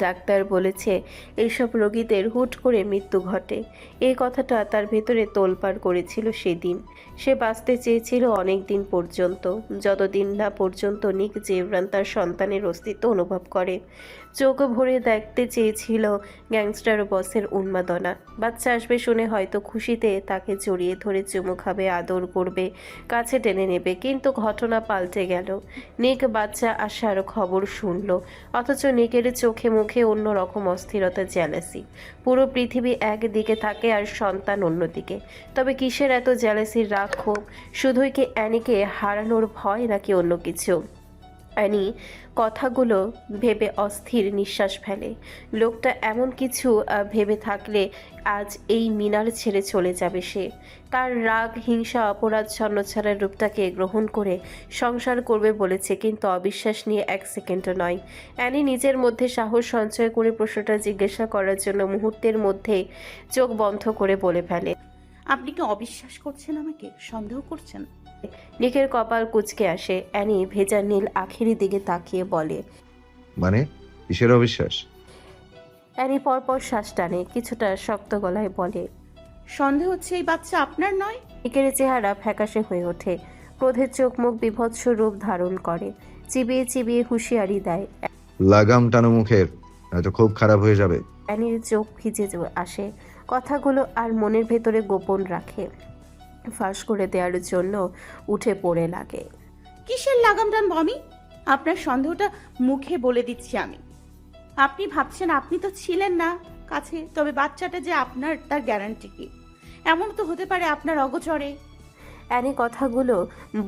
ডাক্তার বলেছে এইসব রোগীদের হুট করে মৃত্যু ঘটে। এই কথাটা তার ভেতরে তোলপাড় করেছিল সেদিন। সে বাঁচতে চেয়েছিল অনেক দিন পর্যন্ত, যতদিন না পর্যন্ত নিক জেভরান তার সন্তানের অস্তিত্ব অনুভব করে। চোখ ভরে দেখতে চেয়েছিল গ্যাংস্টার বসের উন্মাদনা। বাচ্চা আসবে শুনে হয়তো খুশিতে তাকে জড়িয়ে ধরে চুমু খাবে, আদর করবে, কাছে টেনে নেবে। কিন্তু ঘটনা পাল্টে গেল। নিক বাচ্চা আসার খবর শুনল, অথচ নিকের চোখে মুখে অন্যরকম অস্থিরতা, জ্যালাসি। পুরো পৃথিবী একদিকে থাকে আর সন্তান অন্যদিকে। তবে কিসের এত জ্যালাসির রাগ ক্ষোভ? শুধুই কি অ্যানিকে হারানোর ভয়, নাকি অন্য কিছু? অ্যানি কথাগুলো ভেবে অস্থির নিঃশ্বাস ফেলে। লোকটা এমন কিছু ভেবে থাকলে আজ এই মিনার ছেড়ে চলে যাবে সে। তার রাগ, হিংসা, অপরাধ ছন্নছাড়ার রূপটাকে গ্রহণ করে সংসার করবে বলেছে, কিন্তু অবিশ্বাস নিয়ে 1 সেকেন্ডও নয়। অ্যানি নিজের মধ্যে সাহস সঞ্চয় করে প্রশ্নটা জিজ্ঞাসা করার জন্য মুহূর্তের মধ্যে চোখ বন্ধ করে বলে ফেলে, আপনি কি অবিশ্বাস করছেন? আমাকে সন্দেহ করছেন? নিকের কপাল কুঁচকে আসে। অ্যানি ভেজা নীল আখের দিকে তাকিয়ে বলে, মানে কিসের অবিশ্বাস? অ্যানি পরপর শ্বাস টানে, কিছুটা শক্ত গলায় বলে, সন্দেহ হচ্ছে এই বাচ্চা আপনার নয়। নিকের চেহারা ফ্যাকাশে হয়ে ওঠে, ক্রোধের চোখ মুখ বিভৎস রূপ ধারণ করে। চিবিয়ে চিবিয়ে হুঁশিয়ারি দেয়, লাগাম টানো মুখের, নয়তো খুব খারাপ হয়ে যাবে। অ্যানির চোখ ভিজে আসে, কথাগুলো আর মনের ভেতরে গোপন রাখে। ফাঁস করে দেওয়ার জন্য উঠে পড়ে লাগে। কিসের লাগাম টান মমি? আপনার সন্দেহটা মুখে বলে দিচ্ছি আমি। আপনি ভাবছেন আপনি তো ছিলেন না কাছে, তবে বাচ্চাটা যে আপনার তার গ্যারান্টি কি? এমন তো হতে পারে আপনার অগোচরে। অ্যানি কথাগুলো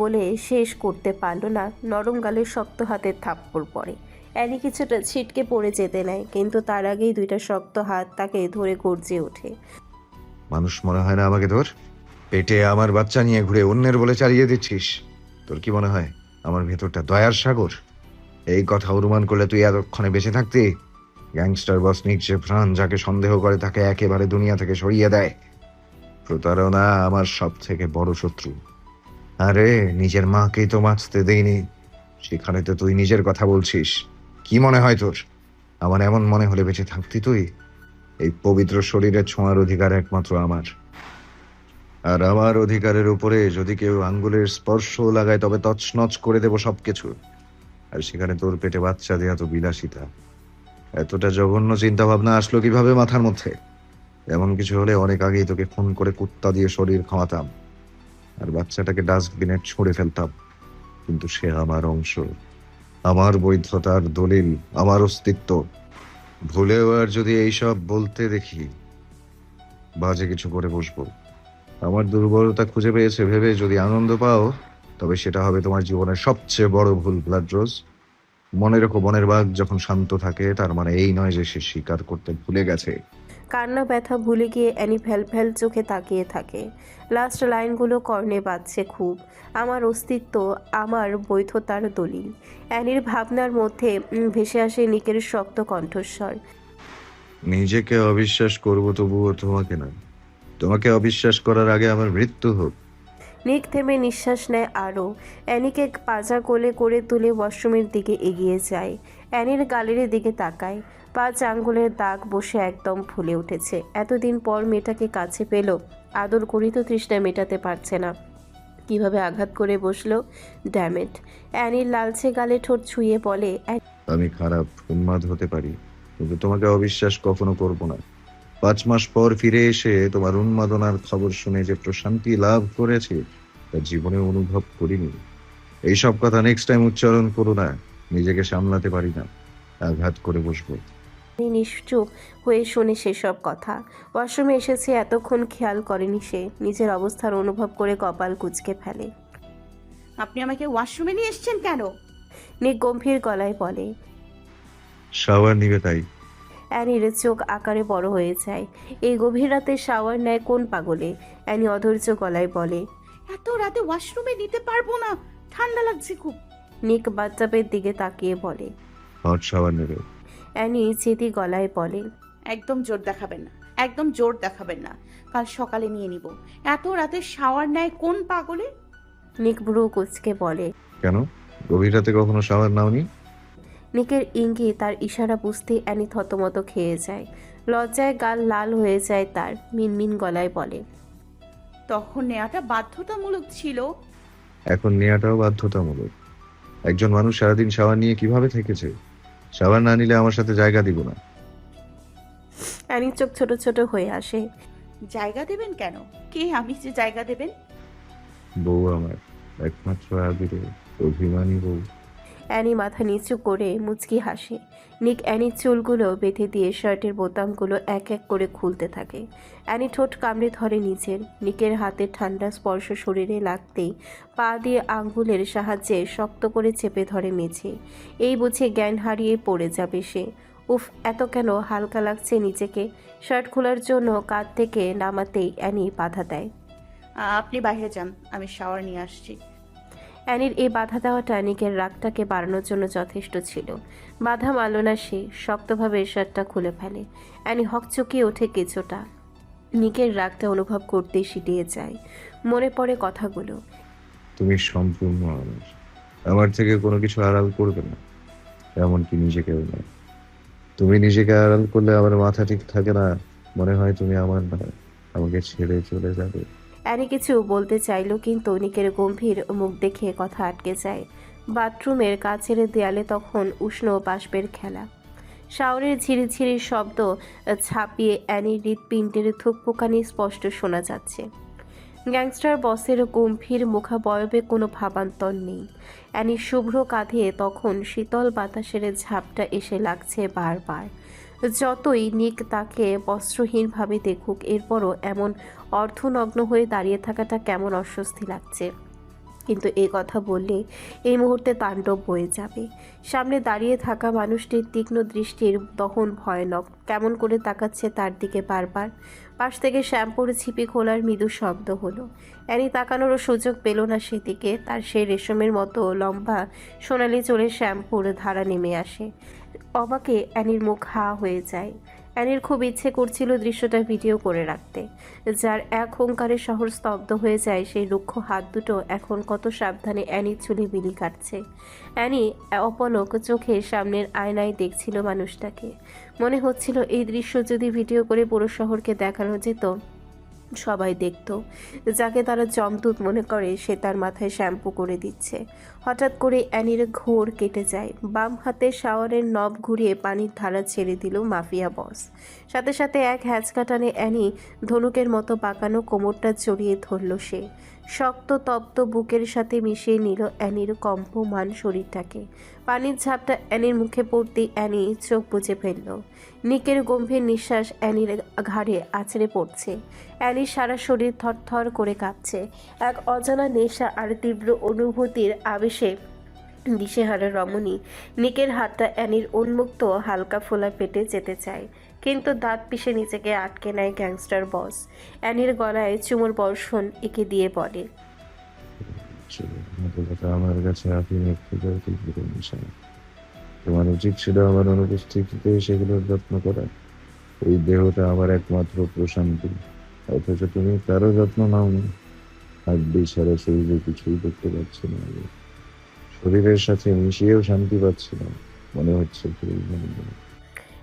বলে শেষ করতে পারল না, নরম গালের শক্ত হাতের থাপ্পড় পড়ে। অ্যানি কিছুটা ছিটকে পড়ে যেতে নেয়, কিন্তু তার আগেই দুইটা শক্ত হাত তাকে ধরে গর্জে ওঠে। মানুষ মনে হয় না আমাকে তোর? পেটে আমার বাচ্চা নিয়ে ঘুরে অন্যের বলে চালিয়ে দিচ্ছিস। তোর কি মনে হয় আমার ভেতরটা দয়ার সাগর? এই কথা অনুমান করলে তুই এতক্ষণে বেঁচে থাকতি? গ্যাংস্টার বস নিক যে প্রাণ যাকে সন্দেহ করে তাকে একেবারে দুনিয়া থেকে সরিয়ে দেয়। প্রতারণা আমার সব থেকে বড় শত্রু। আরে নিজের মাকেই তো বাঁচতে দেইনি, সেখানে তো তুই নিজের কথা বলছিস। কি মনে হয় তোর আমার এমন মনে হলে বেঁচে থাকতি তুই? এই পবিত্র শরীরে ছোঁয়ার অধিকার একমাত্র আমার, আর আমার অধিকারের উপরে যদি কেউ আঙ্গুলের স্পর্শ লাগায় তবে তছনছ করে দেব সবকিছু। আর সেখানে তোর পেটে বাচ্চা দেয়া তো বিলাসিতা। এতটা জঘন্য চিন্তা ভাবনা আসলো কিভাবে মাথার মধ্যে? এমন কিছু হলে অনেক আগেই তোকে খুন করে কুত্তা দিয়ে শরীর খাওয়াতাম, আর বাচ্চাটাকে ডাস্টবিনে ছুঁড়ে ফেলতাম। কিন্তু সে আমার অংশ, আমার বৈধতার দলিল, আমার অস্তিত্ব। ভুলেও আর যদি এইসব বলতে দেখি, বাজে কিছু করে বসবো। আমার দুর্বলতা খুঁজে পেয়েছে ভেবে যদি আনন্দ পাও, তবে সেটা হবে তোমার জীবনের সবচেয়ে বড় ভুল, ব্লাড রোজ। মনে রেখো, বনের বাঘ যখন শান্ত থাকে তার মানে এই নয় যে সে শিকার করতে ভুলে গেছে। কান্না ব্যথা ভুলে গিয়ে অ্যানি ফ্যাল ফ্যাল চোখে তাকিয়ে থাকে। লাস্ট লাইনগুলো কর্ণে বাজছে খুব। আমার অস্তিত্ব, আমার বৈধতার দলিল। অ্যানির ভাবনার মধ্যে ভেসে আসে নিকের শক্ত কণ্ঠস্বর। নিজেকে অবিশ্বাস করবো তবুও তোমাকে না। তোমাকে অবিশ্বাস করার আগে আমার মৃত্যু হোক। নিক থেমে নিঃশ্বাস নেয় আরও। অ্যানিকে পাজা কোলে করে তুলে ওয়াশরুমের দিকে এগিয়ে যায়। অ্যানির গালের দিকে তাকায়, 5 আঙ্গুলের দাগ বসে একদম ফুলে উঠেছে। এতদিন পর মেয়েটাকে কাছে পেল, আদর করি তো তৃষ্ণা মেটাতে পারছে না। কিভাবে আঘাত করে বসলো, ড্যামেট। অ্যানির লালচে গালে ঠোঁট ছুঁয়ে বলে, আমি খারাপ, উন্মাদ হতে পারি, কিন্তু তোমাকে অবিশ্বাস কখনো করব না। 5 মাস পর ফিরে এসে তোমার উন্মাদনার খবর শুনে যে প্রশান্তি লাভ করেছে তা জীবনে অনুভব করিনি। এইসব কথা নেক্সট টাইম উচ্চারণ করো না। নিজেকে সামলাতে পারি না, আঘাত করে বসবো। অ্যানি নিশ্চুপ হয়ে শোনে সেসব কথা। ওয়াশরুমে এসেছে এতক্ষণ খেয়াল করেনি সে। নিজের অবস্থার অনুভব করে কপাল কুঁচকে ফেলে। আপনি আমাকে ওয়াশরুমে নিয়ে এসেছেন কেন? নিক গম্ভীর গলায় বলে। শাওয়ার নিবে তাই। অ্যানির চোখ আকারে বড় হয়ে যায়। এই গভীর রাতে শাওয়ার নেয় কোন পাগলে? অ্যানি অধৈর্য গলায় বলে। এত রাতে ওয়াশরুমে নিতে পারবো না, ঠান্ডা লাগছে খুব। নিক বাচ্চাপের দিকে তাকিয়ে বলে। হট শাওয়ার নেবে। অ্যানি চেতি গলায় বলে। একদম জোর দেখাবেন না, একদম জোর দেখাবেন না। কাল সকালে নিয়ে নিব। এত রাতে শাওয়ার নেয় কোন পাগলে? নিক ভ্রু কুঁচকে বলে। কেন, গভীর রাতে কখনো শাওয়ার নাওনি? নিকের ইঙ্গিত তার ইশারা বুঝতে অ্যানি থতমত খেয়ে যায়। লজ্জায় গাল লাল হয়ে যায় তার। মিনমিন গলায় বলে। তখন নেওয়াটা বাধ্যতামূলক ছিল। এখন নেওয়াটাও বাধ্যতামূলক। একজন মানুষ সারাদিন শাওয়ার নিয়ে কিভাবে থেকেছে? শাওয়ার না নিলে আমার সাথে জায়গা দিব না। অ্যানির চোখ ছোট ছোট হয়ে আসে। জায়গা দেবেন কেন? কে আমি যে জায়গা দেবেন? বউ আমার, একমাত্র আবিরে, অভিমানী বউ। অ্যানি মাথা নিচু করে মুচকি হাসে। নিক অ্যানির চুলগুলো বেঁধে দিয়ে শার্টের বোতামগুলো এক এক করে খুলতে থাকে। অ্যানি ঠোঁট কামড়ে ধরে নিচের। নিকের হাতের ঠান্ডা স্পর্শ শরীরে লাগতেই পা দিয়ে আঙ্গুলের সাহায্যে শক্ত করে চেপে ধরে মেঝে। এই বুঝে জ্ঞান হারিয়ে পড়ে যাবে সে। উফ, এত কেন হালকা লাগছে নিজেকে। শার্ট খোলার জন্য কাঁধ থেকে নামাতেই অ্যানি বাধা দেয়। আপনি বাইরে যান, আমি শাওয়ার নিয়ে আসছি। অ্যানির এই বাধা দেওয়াটা নিকের রাগটাকে বাড়ানোর জন্য যথেষ্ট ছিল। বাধা মানল না সে, শক্তভাবে শার্টটা খুলে ফেলে। অ্যানি হকচকিয়ে ওঠে কিছুটা। নিকের রাগটা অনুভব করতেই সিটিয়ে যায়। মনে পড়ে কথাগুলো। তুমি সম্পূর্ণ আমার থেকে কোনো কিছু আড়াল করবে না, এমনকি নিজেকেও না। তুমি নিজেকে আড়াল করলে আমার মাথা ঠিক থাকে না, মনে হয় তুমি আমার না, আমাকে ছেড়ে চলে যাবে। অ্যানি কিছু বলতে চাইল, কিন্তু নিকের গম্ভীর মুখ দেখে কথা আটকে যায়। বাথরুমের কাছের দেয়ালে তখন উষ্ণ বাষ্পের খেলা। শাওরের ঝিরিঝিরি শব্দ ছাপিয়ে অ্যানির হৃৎপিণ্ডের থুকপোকানি স্পষ্ট শোনা যাচ্ছে। গ্যাংস্টার বসের গম্ভীর মুখাবয়বে কোনো ভাবান্তর নেই। অ্যানির শুভ্র কাঁধে তখন শীতল বাতাসের ঝাপটা এসে লাগছে বারবার। যতই নিক তাকে বস্ত্রহীনভাবে দেখুক, এরপরও এমন অর্ধনগ্ন হয়ে দাঁড়িয়ে থাকাটা কেমন অস্বস্তি লাগছে। কিন্তু এই কথা বললে এই মুহূর্তে তাণ্ডব বয়ে যাবে। সামনে দাঁড়িয়ে থাকা মানুষটির তীক্ষ্ণ দৃষ্টির দহন ভয়ানক। কেমন করে তাকাচ্ছে তার দিকে বারবার। পাশ থেকে শ্যাম্পুর ছিপি খোলার মৃদু শব্দ হলো। অ্যানি তাকানোরও সুযোগ পেল না সেদিকে। তার সেই রেশমের মতো লম্বা সোনালি চুলের শ্যাম্পুর ধারা নেমে আসে। অবাকে অ্যানির মুখ হা হয়ে যায়। অ্যানির খুব ইচ্ছে করছিল দৃশ্যটা ভিডিও করে রাখতে। যার এক হুঙ্কারে শহর স্তব্ধ হয়ে যায়, সেই রুক্ষ হাত দুটো এখন কত সাবধানে অ্যানির চুলে বিলি কাটছে। অ্যানি অপলক চোখে সামনের আয়নায় দেখছিল মানুষটাকে। মনে হচ্ছিল এই দৃশ্য যদি ভিডিও করে পুরো শহরকে দেখানো যেত, সবাই দেখত। যাকে তারা জমদূত মনে করে সে তার মাথায় শ্যাম্পু করে দিচ্ছে। হঠাৎ করে অ্যানির ঘোর কেটে যায়। বাম হাতে শাওয়ারের নব ঘুরিয়ে পানির ধারা ছেড়ে দিল মাফিয়া বস। সাথে সাথে এক হ্যাঁচকা টানে অ্যানি ধনুকের মতো পাকানো কোমরটা জড়িয়ে ধরল সে। শক্ত তপ্ত বুকের সাথে মিশিয়ে নিল অ্যানির কম্পমান শরীরটাকে। পানির ঝাপটা অ্যানির মুখে পড়তেই অ্যানি চোখ বুজে ফেলল। নিকের গম্ভীর নিঃশ্বাস অ্যানির ঘাড়ে আছড়ে পড়ছে। অ্যানির সারা শরীর থরথর করে কাঁপছে। এক অজানা নেশা আর তীব্র অনুভূতির আবেশে দিশেহারা রমণী নিকের হাতটা অ্যানির উন্মুক্ত হালকা ফোলা পেটে যেতে চায়, কিন্তু দাঁত পিষে নিজেকে আটকে নেয় গ্যাংস্টার বস। অ্যানির গলায় চুমুর বর্ষণ এঁকে দিয়ে বলে, আমার কাছে আপনি তোমার উচিত ছিল আমার অনুপস্থিতিতে সেগুলোর যত্ন করা। এই দেহটা আমার একমাত্র প্রশান্তি, অথচ তুমি তারও যত্ন নাওনি। হাড্ডি ছাড়া শরীরে কিছুই দেখতে পাচ্ছি না, শরীরের সাথে মিশিয়েও শান্তি পাচ্ছি না, মনে হচ্ছে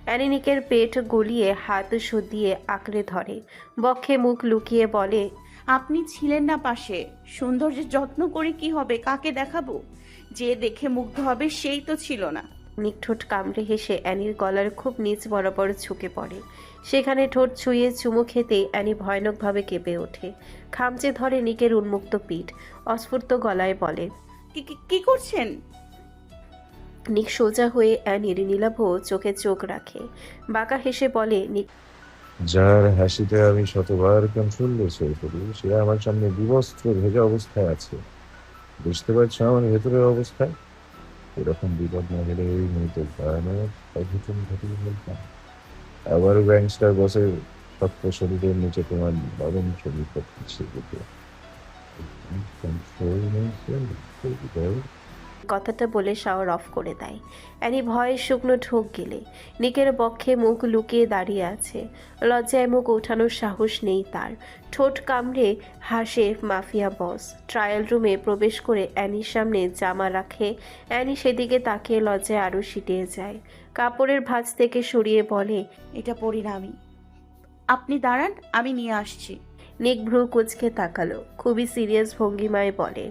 অ্যানি নিকের পেট গলিয়ে হাত শুধিয়ে আঁকড়ে ধরে, বক্ষে মুখ লুকিয়ে বলে, আপনি ছিলেন না পাশে। সৌন্দর্যের যত্ন করে কি হবে? কাকে দেখাবো? যে দেখে মুগ্ধ হবে সেই তো ছিল না। নিক ঠোঁট কামড়ে হেসে অ্যানির গলার খুব নিচ বরাবর ঝুঁকে পড়ে। সেখানে ঠোঁট ছুঁয়ে চুমু খেতেই অ্যানি ভয়ানকভাবে কেঁপে ওঠে। খামচে ধরে নিকের উন্মুক্ত পিঠ, অস্ফুর্ত গলায় বলে, কি করছেন? নিক সোজা হয়ে অ্যানির নীলাভ চোখে চোখ রাখে। বাঁকা হেসে বলে, নিক, যার হাসিতে আমি শতবার কন্ট্রোললেস হয়ে পড়ি, সে আমার সামনে বিবস্ত্র ভেজা অবস্থায় আছে। বুঝতে পারছো আমার ভেতরের অবস্থায়? এরকম বিপদ না গেলে ওই মেয়েতে ভয়ানক অঘটন ঘটিয়ে ফেলতাম। আবার গ্যাংস্টার বসের শক্ত শরীরের নিচে তোমার নরম শরীর করতেছে। কথাটা বলে শাওয়ার অফ করে দেয়। অ্যানি ভয়ে শুকনো ঢোক গেলে নিকের বক্ষে মুখ লুকিয়ে দাঁড়িয়ে আছে। লজ্জায় মুখ ওঠানোর সাহস নেই তার। ঠোঁট কামড়ে হাসে মাফিয়া বস। ট্রায়াল রুমে প্রবেশ করে অ্যানির সামনে জামা রাখে। অ্যানি সেদিকে তাকিয়ে লজ্জায় আরও সিটিয়ে যায়। কাপড়ের ভাঁজ থেকে সরিয়ে বলে, এটা পড়ি না আমি। আপনি দাঁড়ান, আমি নিয়ে আসছি। নিক ভ্রু কুঁচকে তাকালো, খুবই সিরিয়াস ভঙ্গিমায় বলে,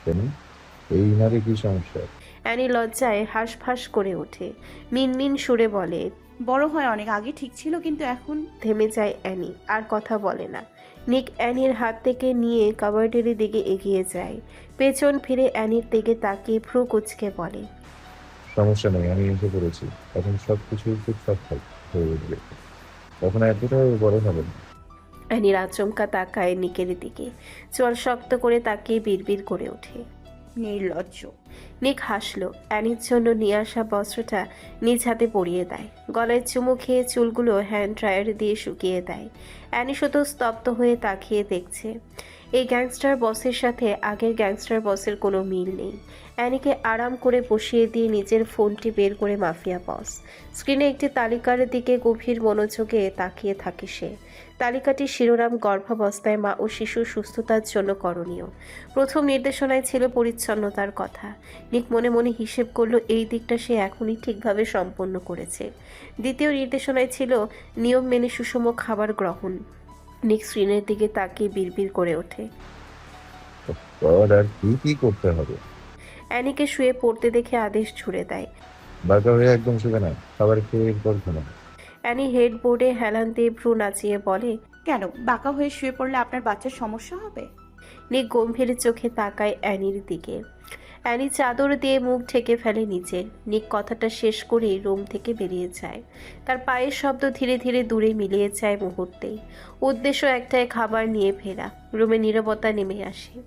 কেন? এই নারী কি সমস্যা? অ্যানি লজ্জায় হাঁসফাঁস করে ওঠে। মিনমিন সুরে বলে, বড় হয় অনেক, আগে ঠিক ছিল কিন্তু এখন। থেমে যায় অ্যানি, আর কথা বলে না। নিক অ্যানির হাত থেকে নিয়ে কাবার্ডের দিকে এগিয়ে যায়। পেছন ফিরে অ্যানির দিকে তাকিয়ে ভ্রু কুঁচকে বলে, সমস্যা নেই, আমি এসে পড়েছি। এখন সবকিছু ঠিকঠাক হয়ে উঠবে, তখন এতটাও বড় হবে না। অ্যানির আচমকা তাকায় নিকের দিকে, চোয়াল শক্ত করে তাকিয়ে বিড়বিড় করে ওঠে, নির্লজ্জ। নিক হাসলো। অ্যানির জন্য নিয়ে আসা বস্ত্রটা নিজ হাতে পরিয়ে দেয়। গলায় চুমু খেয়ে চুলগুলো হ্যান্ড ড্রায়ার দিয়ে শুকিয়ে দেয়। অ্যানি শুধু স্তব্ধ হয়ে তাকিয়ে দেখছে। এই গ্যাংস্টার বসের সাথে আগের গ্যাংস্টার বসের কোনো মিল নেই। অ্যানিকে আরাম করে বসিয়ে দিয়ে নিজের ফোনটি বের করে মাফিয়া বস। স্ক্রিনে একটি তালিকার দিকে গভীর মনোযোগে তাকিয়ে থাকে সে। তালিকাটির শিরোনাম গর্ভাবস্থায় মা ও শিশুর সুস্থতার জন্য করণীয়। প্রথম নির্দেশনায় ছিল পরিচ্ছন্নতার কথা। নিক মনে মনে হিসেব করলো এই দিকটা সে এখনই ঠিকভাবে সম্পন্ন করেছে। দ্বিতীয় নির্দেশনায় ছিল নিয়ম মেনে সুষম খাবার গ্রহণ। নিক স্ক্রিনের দিকে তাকিয়ে বিড়বিড় করে ওঠে, আর কি কি করতে হবে? অ্যানিকে শুয়ে পড়তে দেখে আদেশ ছুড়ে দেয়, বাঁকা হয়ে একদম শুবে না, খাবার খেয়ে পর ঘুমা। অ্যানি হেডবোর্ডে হেলান দিয়ে ভ্রু নাচিয়ে বলে। কেন বাঁকা হয়ে শুয়ে পড়লে আপনার বাচ্চার সমস্যা হবে? নিক গম্ভীর চোখে তাকায় অ্যানির দিকে। অ্যানি চাদর দিয়ে মুখ ঢেকে ফেলে নিচে। নিক কথাটা শেষ করেই রুম থেকে বেরিয়ে যায়। তার পায়ের শব্দ ধীরে ধীরে দূরে মিলিয়ে যায় মুহূর্তেই। উদ্দেশ্য একটাই, খাবার নিয়ে ফেরা। রুমে নীরবতা নেমে আসে।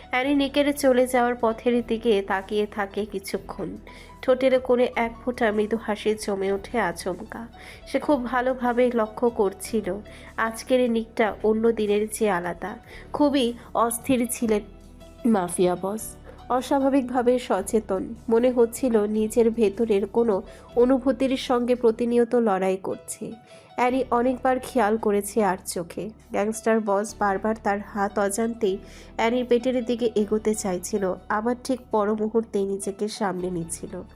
অ্যানি নিকের চলে যাওয়ার পথের দিকে তাকিয়ে থাকে কিছুক্ষণ। ঠোঁটের কোণে এক ফোঁটা মৃদু হাসি জমে ওঠে আচমকা। সে খুব ভালোভাবে লক্ষ্য করছিল আজকের নিকটা অন্য দিনের চেয়ে আলাদা। খুবই অস্থির ছিলেন মাফিয়া বস। অস্বাভাবিকভাবে সচেতন মনে হচ্ছিল, নিজের ভেতরের কোনো অনুভূতির সঙ্গে প্রতিনিয়ত লড়াই করছে। অ্যানি অনেকবার খেয়াল করেছে আর চোখে গ্যাংস্টার বস বারবার তার হাত অজান্তেই অ্যানির পেটের দিকে এগোতে চাইছিল, আবার ঠিক পর মুহূর্তেই নিজেকে সামলে নিচ্ছিল।